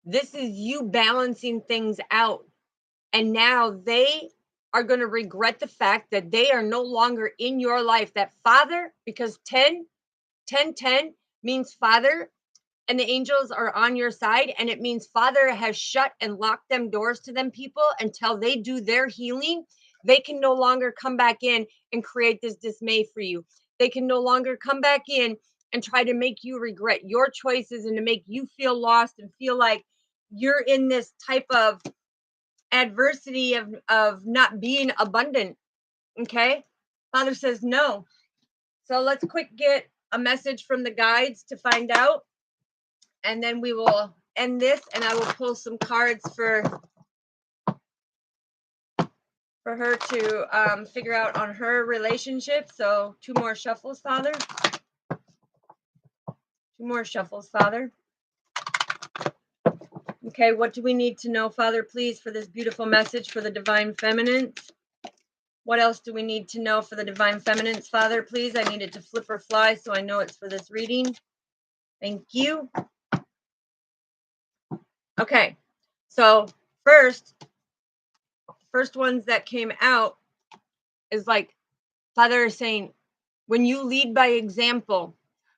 this is you balancing things out, and now they are going to regret the fact that they are no longer in your life. That Father, because 10 means Father, and the angels are on your side, and it means Father has shut and locked them doors to them people until they do their healing. They can no longer come back in and create this dismay for you. They can no longer come back in and try to make you regret your choices and to make you feel lost and feel like you're in this type of adversity of not being abundant. Okay, Father says no. So let's quick get a message from the guides to find out, and then we will end this, and I will pull some cards for her to figure out on her relationship. So 2 more shuffles, Father. 2 more shuffles, Father. Okay, what do we need to know, Father, please, for this beautiful message for the divine feminines? What else do we need to know for the divine feminines, Father, please? I need it to flip or fly so I know it's for this reading. Thank you. Okay, so first ones that came out is like Father is saying, when you lead by example,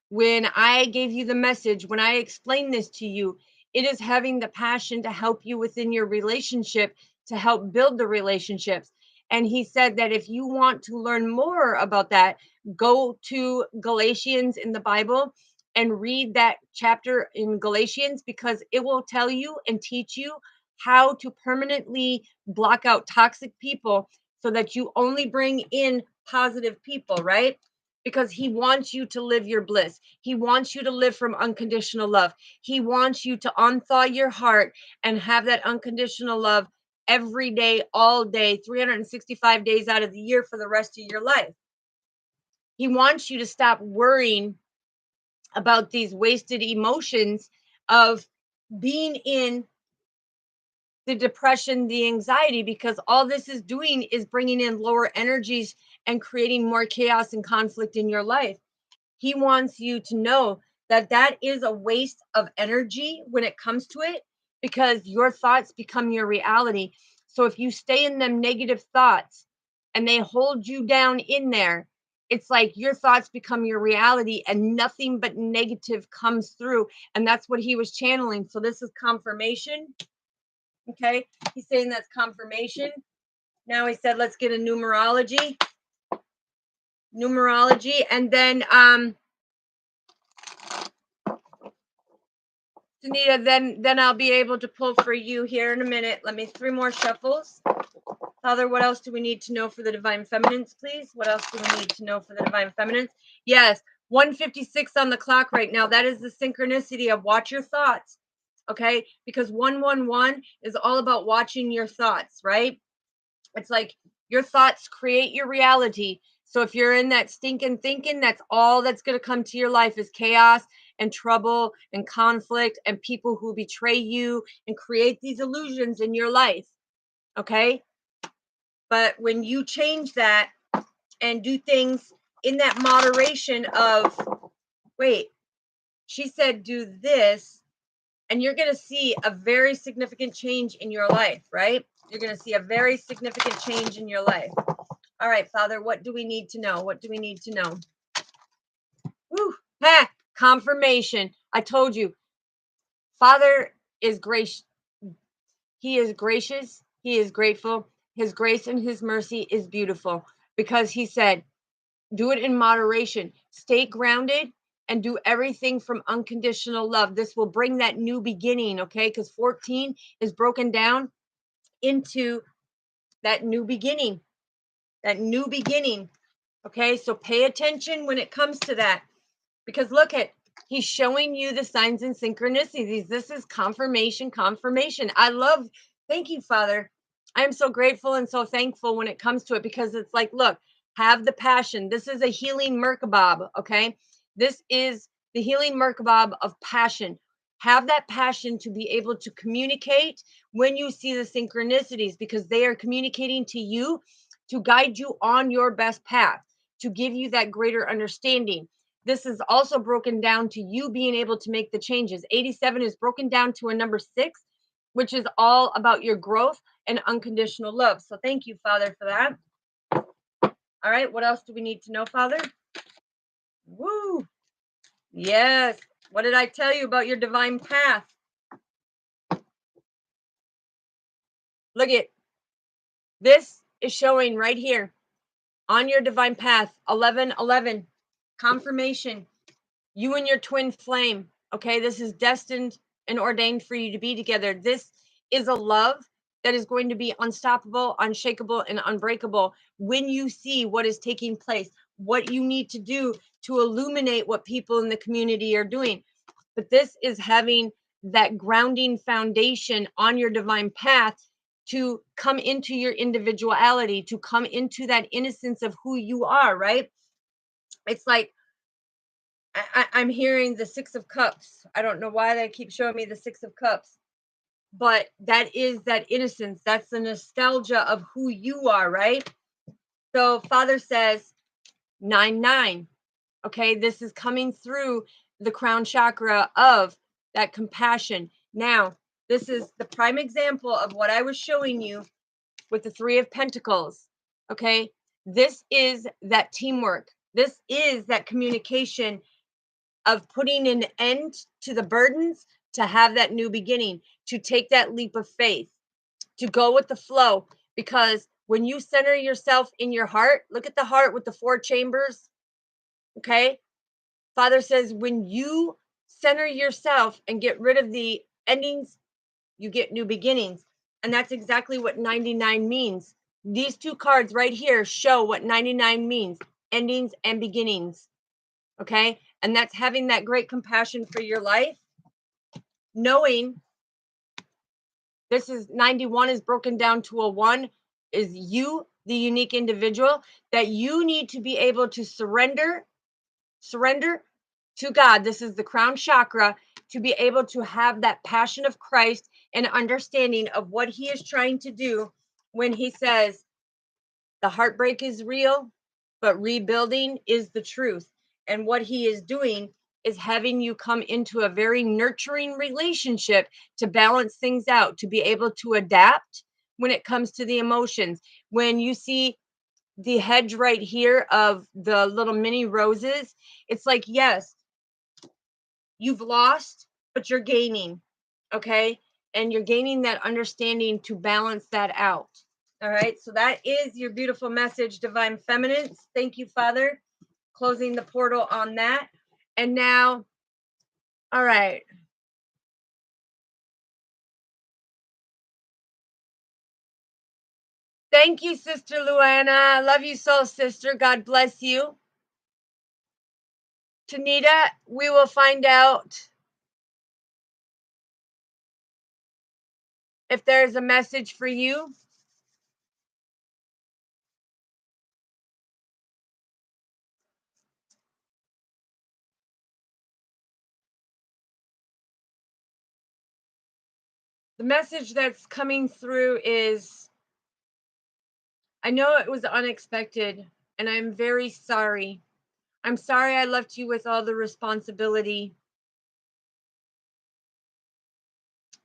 when I gave you the message, when I explained this to you, it is having the passion to help you within your relationship, to help build the relationships. And he said that if you want to learn more about that, go to Galatians in the Bible and read that chapter in Galatians, because it will tell you and teach you how to permanently block out toxic people so that you only bring in positive people, right? Because he wants you to live your bliss. He wants you to live from unconditional love. He wants you to unthaw your heart and have that unconditional love every day, all day, 365 days out of the year for the rest of your life. He wants you to stop worrying about these wasted emotions of being in the depression, the anxiety, because all this is doing is bringing in lower energies and creating more chaos and conflict in your life. He wants you to know that that is a waste of energy when it comes to it, because your thoughts become your reality. So if you stay in them negative thoughts and they hold you down in there, it's like your thoughts become your reality and nothing but negative comes through. And that's what he was channeling. So this is confirmation. Okay. He's saying that's confirmation. Now he said, let's get a numerology. And then Sunita, then I'll be able to pull for you here in a minute. Let me 3 more shuffles. Father, what else do we need to know for the divine feminines, please? What else do we need to know for the divine feminines? Yes, 156 on the clock right now. That is the synchronicity of watch your thoughts. Okay? Because 111 is all about watching your thoughts, right? It's like your thoughts create your reality. So if you're in that stinking thinking, that's all that's going to come to your life is chaos and trouble and conflict and people who betray you and create these illusions in your life. Okay? But when you change that and do things in that moderation of, wait, she said do this, and you're going to see a very significant change in your life, right? You're going to see a very significant change in your life. All right, Father, what do we need to know? What do we need to know? Woo, ha, confirmation. I told you, Father is gracious. He is gracious. He is grateful. His grace and his mercy is beautiful because he said, do it in moderation. Stay grounded and do everything from unconditional love. This will bring that new beginning, okay? Because 14 is broken down into that new beginning. That new beginning. Okay, so pay attention when it comes to that, because look at, he's showing you the signs and synchronicities. This is confirmation. I love, thank you, Father. I'm so grateful and so thankful when it comes to it, because it's like, look, have the passion. This is a healing Merkabah, okay? This is the healing Merkabah of passion. Have that passion to be able to communicate when you see the synchronicities, because they are communicating to you to guide you on your best path, to give you that greater understanding. This is also broken down to you being able to make the changes. 87 is broken down to a number 6, which is all about your growth and unconditional love. So thank you, Father, for that. All right, what else do we need to know, Father? Woo! Yes. What did I tell you about your divine path? Look at this is showing right here on your divine path, 1111, confirmation. You and your twin flame. Okay, this is destined and ordained for you to be together. This is a love that is going to be unstoppable, unshakable, and unbreakable when you see what is taking place, what you need to do to illuminate what people in the community are doing. But this is having that grounding foundation on your divine path to come into your individuality, to come into that innocence of who you are, right? It's like, I'm hearing the 6 of Cups. I don't know why they keep showing me the 6 of Cups. but that is that innocence. That's the nostalgia of who you are, right? So Father says 9-9. Okay, this is coming through the crown chakra of that compassion. Now, this is the prime example of what I was showing you with the 3 of Pentacles. Okay, this is that teamwork. This is that communication of putting an end to the burdens, to have that new beginning, to take that leap of faith, to go with the flow. Because when you center yourself in your heart, look at the heart with the 4 chambers. Okay, Father says, when you center yourself and get rid of the endings, you get new beginnings. And that's exactly what 99 means. These 2 cards right here show what 99 means: endings and beginnings. Okay. And that's having that great compassion for your life, knowing this is 91 is broken down to a 1, is you, the unique individual, that you need to be able to surrender to God. This is the crown chakra, to be able to have that passion of Christ and understanding of what he is trying to do when he says the heartbreak is real, but rebuilding is the truth. And what he is doing is having you come into a very nurturing relationship to balance things out, to be able to adapt when it comes to the emotions. When you see the hedge right here of the little mini roses, it's like, yes, you've lost, but you're gaining. Okay. And you're gaining that understanding to balance that out. All right. So that is your beautiful message, Divine Feminines. Thank you, Father. Closing the portal on that. And now, all right. Thank you, Sister Luana. Love you so, sister. God bless you. Tanita, we will find out if there's a message for you. The message that's coming through is, I know it was unexpected, and I'm very sorry. I'm sorry I left you with all the responsibility.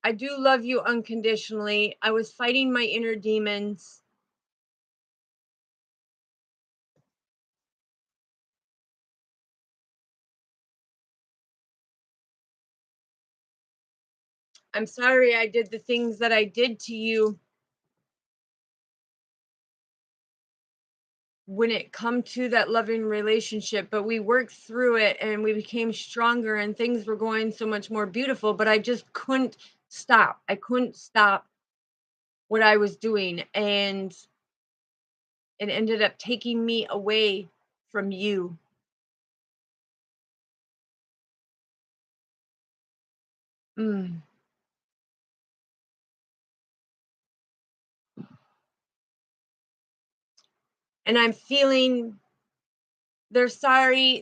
I do love you unconditionally. I was fighting my inner demons. I'm sorry I did the things that I did to you when it come to that loving relationship, but we worked through it and we became stronger and things were going so much more beautiful, but I just couldn't stop. I couldn't stop what I was doing, and it ended up taking me away from you. Mm. And I'm feeling they're sorry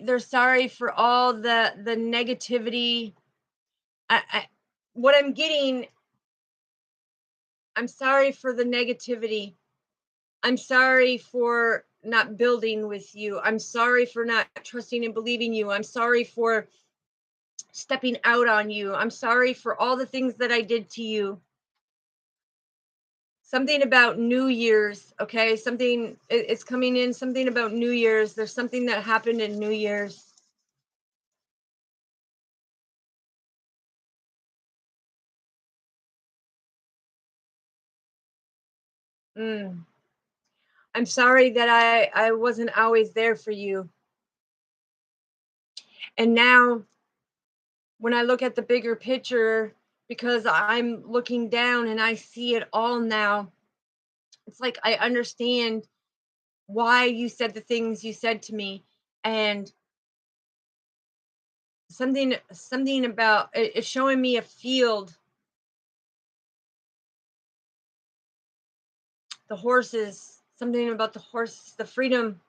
for all the negativity. I what I'm getting, I'm sorry for the negativity. I'm sorry for not building with you. I'm sorry for not trusting and believing you. I'm sorry for stepping out on you. I'm sorry for all the things that I did to you. Something about New Year's, okay? Something it's coming in, something about New Year's. There's something that happened in New Year's. Mm. I'm sorry that I wasn't always there for you. And now when I look at the bigger picture, because I'm looking down and I see it all now, it's like I understand why you said the things you said to me. And something about it's showing me a field, the horses, something about the horse, the freedom.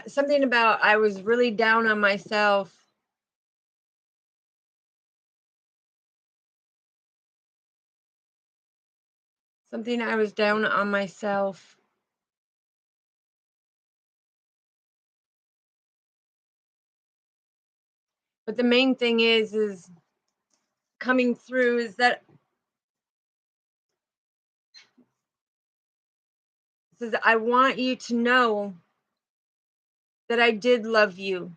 Something about I was really down on myself. Something I was down on myself. But the main thing is coming through is that says I want you to know that I did love you.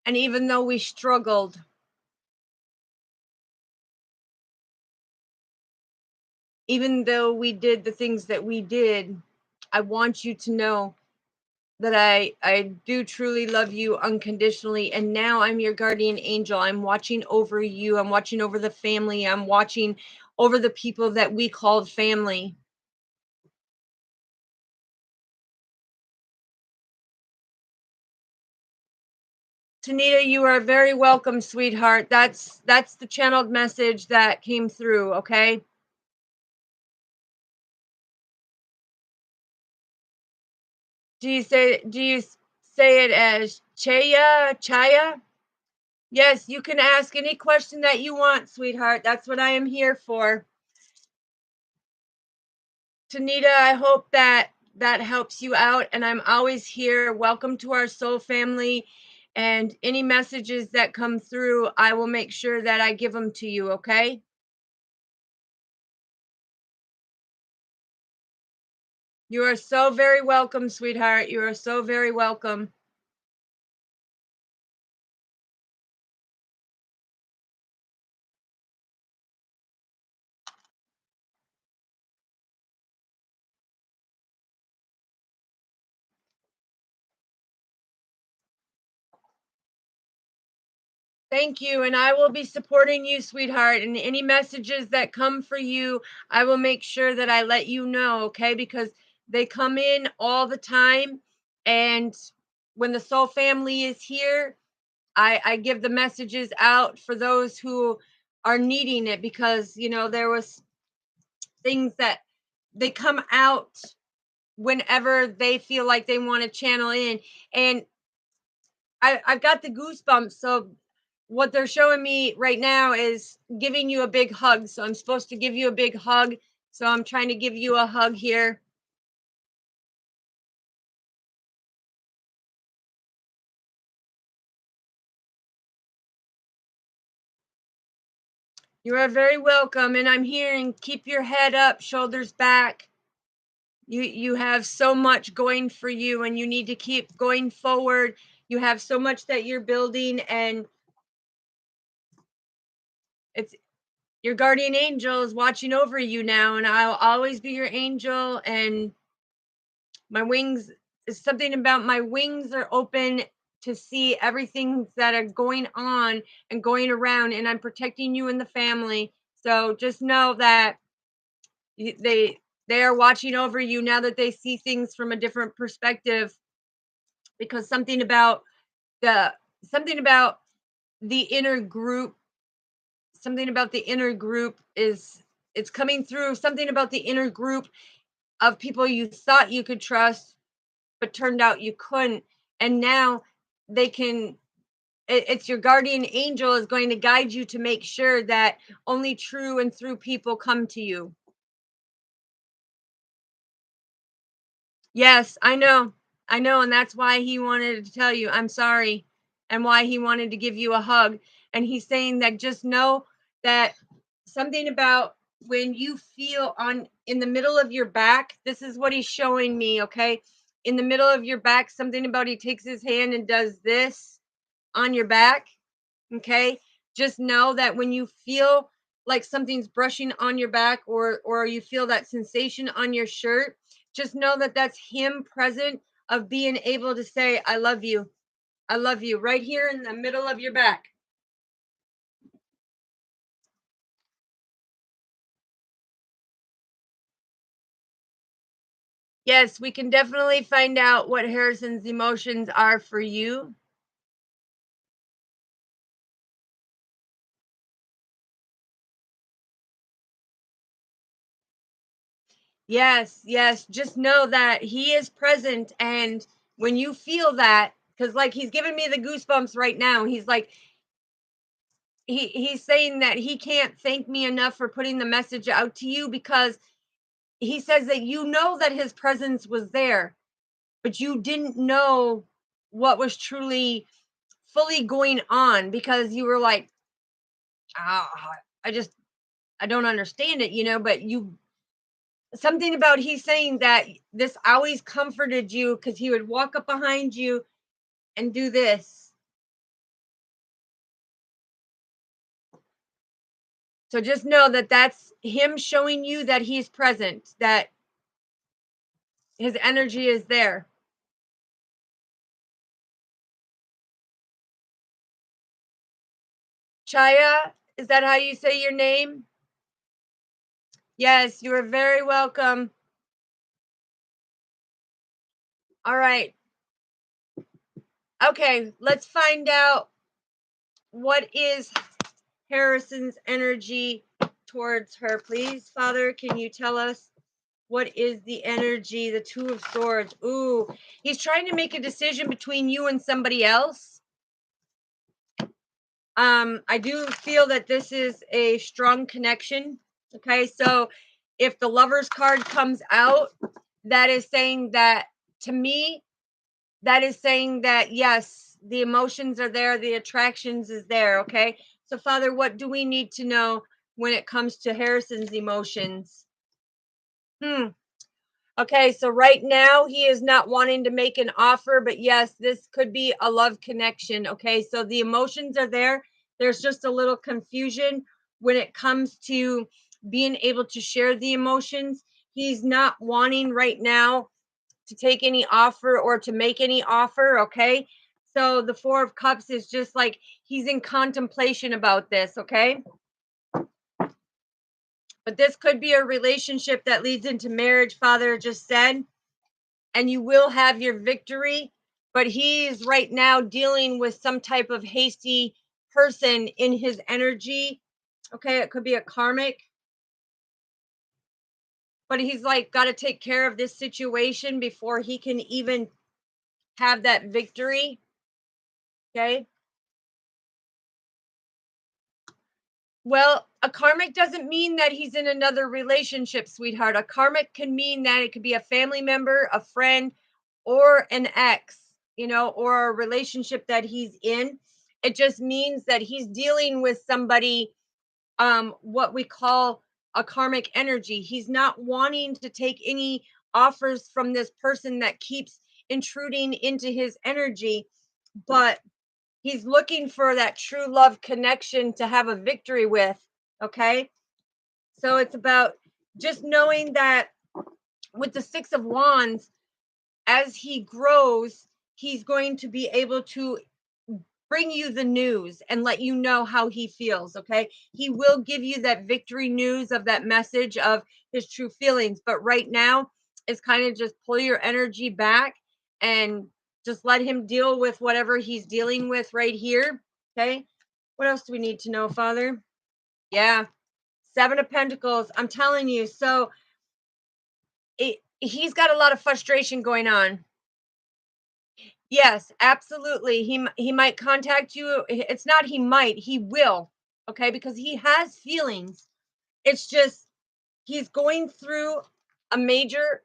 And even though we struggled, even though we did the things that we did, I want you to know that I do truly love you unconditionally, and now I'm your guardian angel. I'm watching over you. I'm watching over the family. I'm watching over the people that we called family. Tanita, you are very welcome, sweetheart. That's the channeled message that came through, okay? Do you say it as Chaya? Yes, you can ask any question that you want, sweetheart. That's what I am here for. Tanita, I hope that that helps you out, and I'm always here. Welcome to our soul family. And any messages that come through, I will make sure that I give them to you, okay? You are so very welcome, sweetheart. You are so very welcome. Thank you. And I will be supporting you, sweetheart. And any messages that come for you, I will make sure that I let you know, okay? Because they come in all the time. And when the soul family is here, I give the messages out for those who are needing it, because, there was things that they come out whenever they feel like they want to channel in. And I've got the goosebumps. So what they're showing me right now is giving you a big hug. So I'm supposed to give you a big hug. So I'm trying to give you a hug here. You are very welcome. And I'm here, and keep your head up, shoulders back. You have so much going for you, and you need to keep going forward. You have so much that you're building, and it's your guardian angel is watching over you now, and I'll always be your angel. And my wings is something about my wings are open to see everything that are going on and going around, and I'm protecting you and the family. So just know that they are watching over you now that they see things from a different perspective, because the something about the inner group, something about the inner group is it's coming through. Something about the inner group of people you thought you could trust, but turned out you couldn't. And now they can, it's your guardian angel is going to guide you to make sure that only true and through people come to you. Yes, I know. I know. And that's why he wanted to tell you, I'm sorry, and why he wanted to give you a hug. And he's saying that just know that something about when you feel on in the middle of your back, this is what he's showing me, okay? In the middle of your back, something about he takes his hand and does this on your back, okay? Just know that when you feel like something's brushing on your back, or you feel that sensation on your shirt, just know that that's him present of being able to say I love you. I love you right here in the middle of your back. Yes, we can definitely find out what Harrison's emotions are for you. Yes, yes. Just know that he is present. And when you feel that, because like he's giving me the goosebumps right now. He's like, he's saying that he can't thank me enough for putting the message out to you, because he says that you know that his presence was there, but you didn't know what was truly fully going on, because you were like, ah, I just, I don't understand it, but you, something about, he's saying that this always comforted you, because he would walk up behind you and do this. So just know that that's him showing you that he's present, that his energy is there. Chaya, is that how you say your name? Yes, you are very welcome. All right. Okay, let's find out what is Harrison's energy towards her. Please, Father, can you tell us what is the energy? The Two of Swords. Ooh, he's trying to make a decision between you and somebody else. I do feel that this is a strong connection. Okay, so if the Lover's card comes out, that is saying that, to me, that is saying that yes, the emotions are there, the attractions is there. Okay, so Father, what do we need to know when it comes to Harrison's emotions? Okay, so right now he is not wanting to make an offer, but yes, this could be a love connection. Okay, so the emotions are there. There's just a little confusion when it comes to being able to share the emotions. He's not wanting right now to take any offer or to make any offer. Okay, so the Four of Cups is just like he's in contemplation about this. Okay, but this could be a relationship that leads into marriage, Father just said, and you will have your victory. But he's right now dealing with some type of hasty person in his energy. Okay, it could be a karmic, but he's like got to take care of this situation before he can even have that victory. Okay. Well, a karmic doesn't mean that he's in another relationship, sweetheart. A karmic can mean that it could be a family member, a friend, or an ex, or a relationship that he's in. It just means that he's dealing with somebody, what we call a karmic energy. He's not wanting to take any offers from this person that keeps intruding into his energy, but he's looking for that true love connection to have a victory with. Okay. So it's about just knowing that with the Six of Wands, as he grows, he's going to be able to bring you the news and let you know how he feels. Okay. He will give you that victory news of that message of his true feelings. But right now, it's kind of just pull your energy back and just let him deal with whatever he's dealing with right here. Okay. What else do we need to know, Father? Yeah. Seven of Pentacles. I'm telling you. So he's got a lot of frustration going on. Yes, absolutely. He might contact you. It's not he might, he will. Okay, because he has feelings. It's just he's going through a major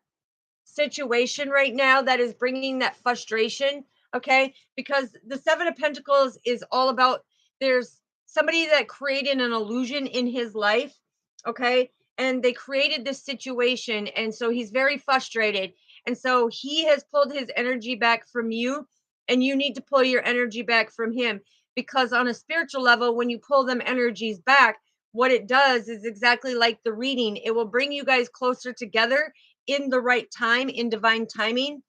situation right now that is bringing that frustration. Okay, because the Seven of Pentacles is all about, there's somebody that created an illusion in his life. Okay, and they created this situation, and so he's very frustrated, and so he has pulled his energy back from you, and you need to pull your energy back from him, because on a spiritual level, when you pull them energies back, what it does is exactly like the reading, it will bring you guys closer together in the right time, in divine timing,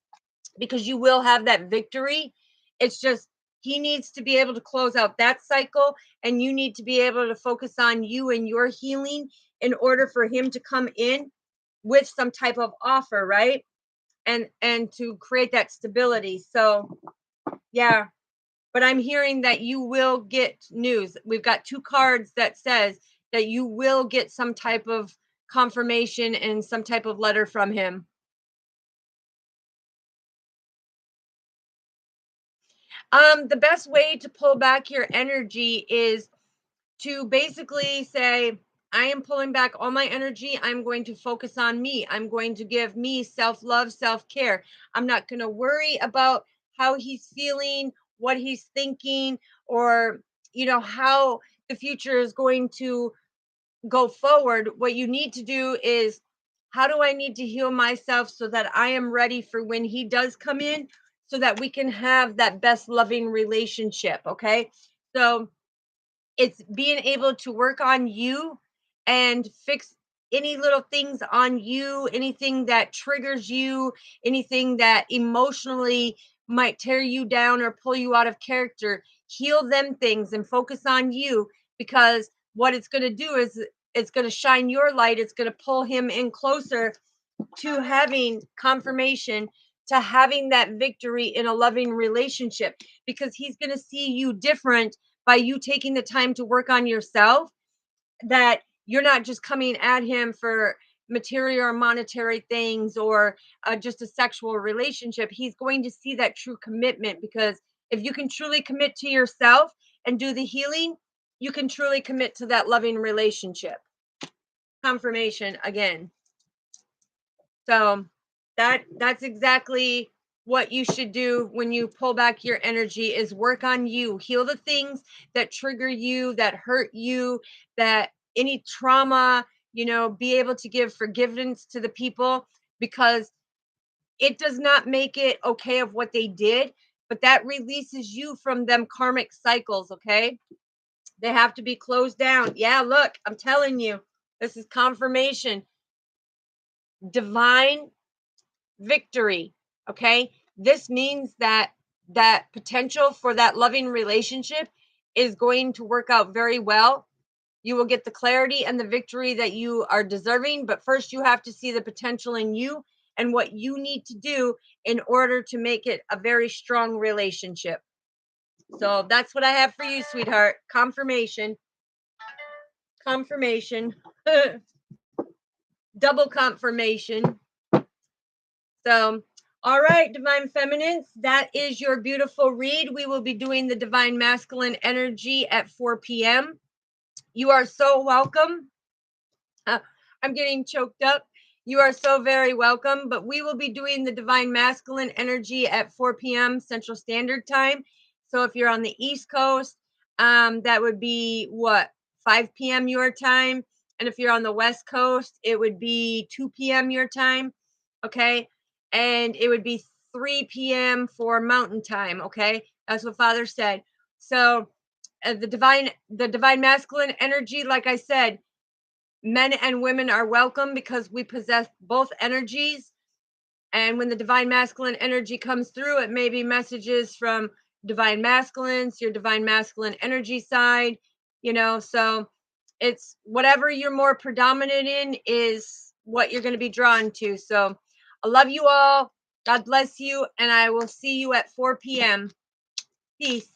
because you will have that victory. It's just he needs to be able to close out that cycle, and you need to be able to focus on you and your healing in order for him to come in with some type of offer, right? And to create that stability. So, yeah, but I'm hearing that you will get news. We've got two cards that says that you will get some type of confirmation and some type of letter from him. The best way to pull back your energy is to basically say, I am pulling back all my energy. I'm going to focus on me. I'm going to give me self love, self care. I'm not going to worry about how he's feeling, what he's thinking, or, how the future is going to go forward. What you need to do is, how do I need to heal myself so that I am ready for when he does come in, so that we can have that best loving relationship? Okay. So, it's being able to work on you and fix any little things on you, anything that triggers you, anything that emotionally might tear you down or pull you out of character. Heal them things and focus on you, because what it's going to do is it's going to shine your light. It's going to pull him in closer to having confirmation, to having that victory in a loving relationship, because he's going to see you different by you taking the time to work on yourself, that you're not just coming at him for material or monetary things, or just a sexual relationship. He's going to see that true commitment, because if you can truly commit to yourself and do the healing, you can truly commit to that loving relationship. Confirmation again. So that's exactly what you should do when you pull back your energy, is work on you. Heal the things that trigger you, that hurt you, that any trauma, be able to give forgiveness to the people, because it does not make it okay of what they did, but that releases you from them karmic cycles, okay? They have to be closed down. Yeah, look, I'm telling you, this is confirmation. Divine victory. Okay. This means that that potential for that loving relationship is going to work out very well. You will get the clarity and the victory that you are deserving, but first you have to see the potential in you and what you need to do in order to make it a very strong relationship. So that's what I have for you, sweetheart. Confirmation. Confirmation. Double confirmation. So, all right, Divine Feminines, that is your beautiful read. We will be doing the Divine Masculine energy at 4 p.m. You are so welcome. I'm getting choked up. You are so very welcome. But we will be doing the Divine Masculine energy at 4 p.m. Central Standard Time. So if you're on the East Coast, that would be what, 5 p.m. your time. And if you're on the West Coast, it would be 2 p.m. your time. Okay. And it would be 3 p.m. for Mountain Time. Okay. That's what Father said. So the divine masculine energy, like I said, men and women are welcome because we possess both energies. And when the divine masculine energy comes through, it may be messages from divine masculines, your divine masculine energy side, so it's whatever you're more predominant in is what you're going to be drawn to. So I love you all. God bless you. And I will see you at 4 p.m. Peace.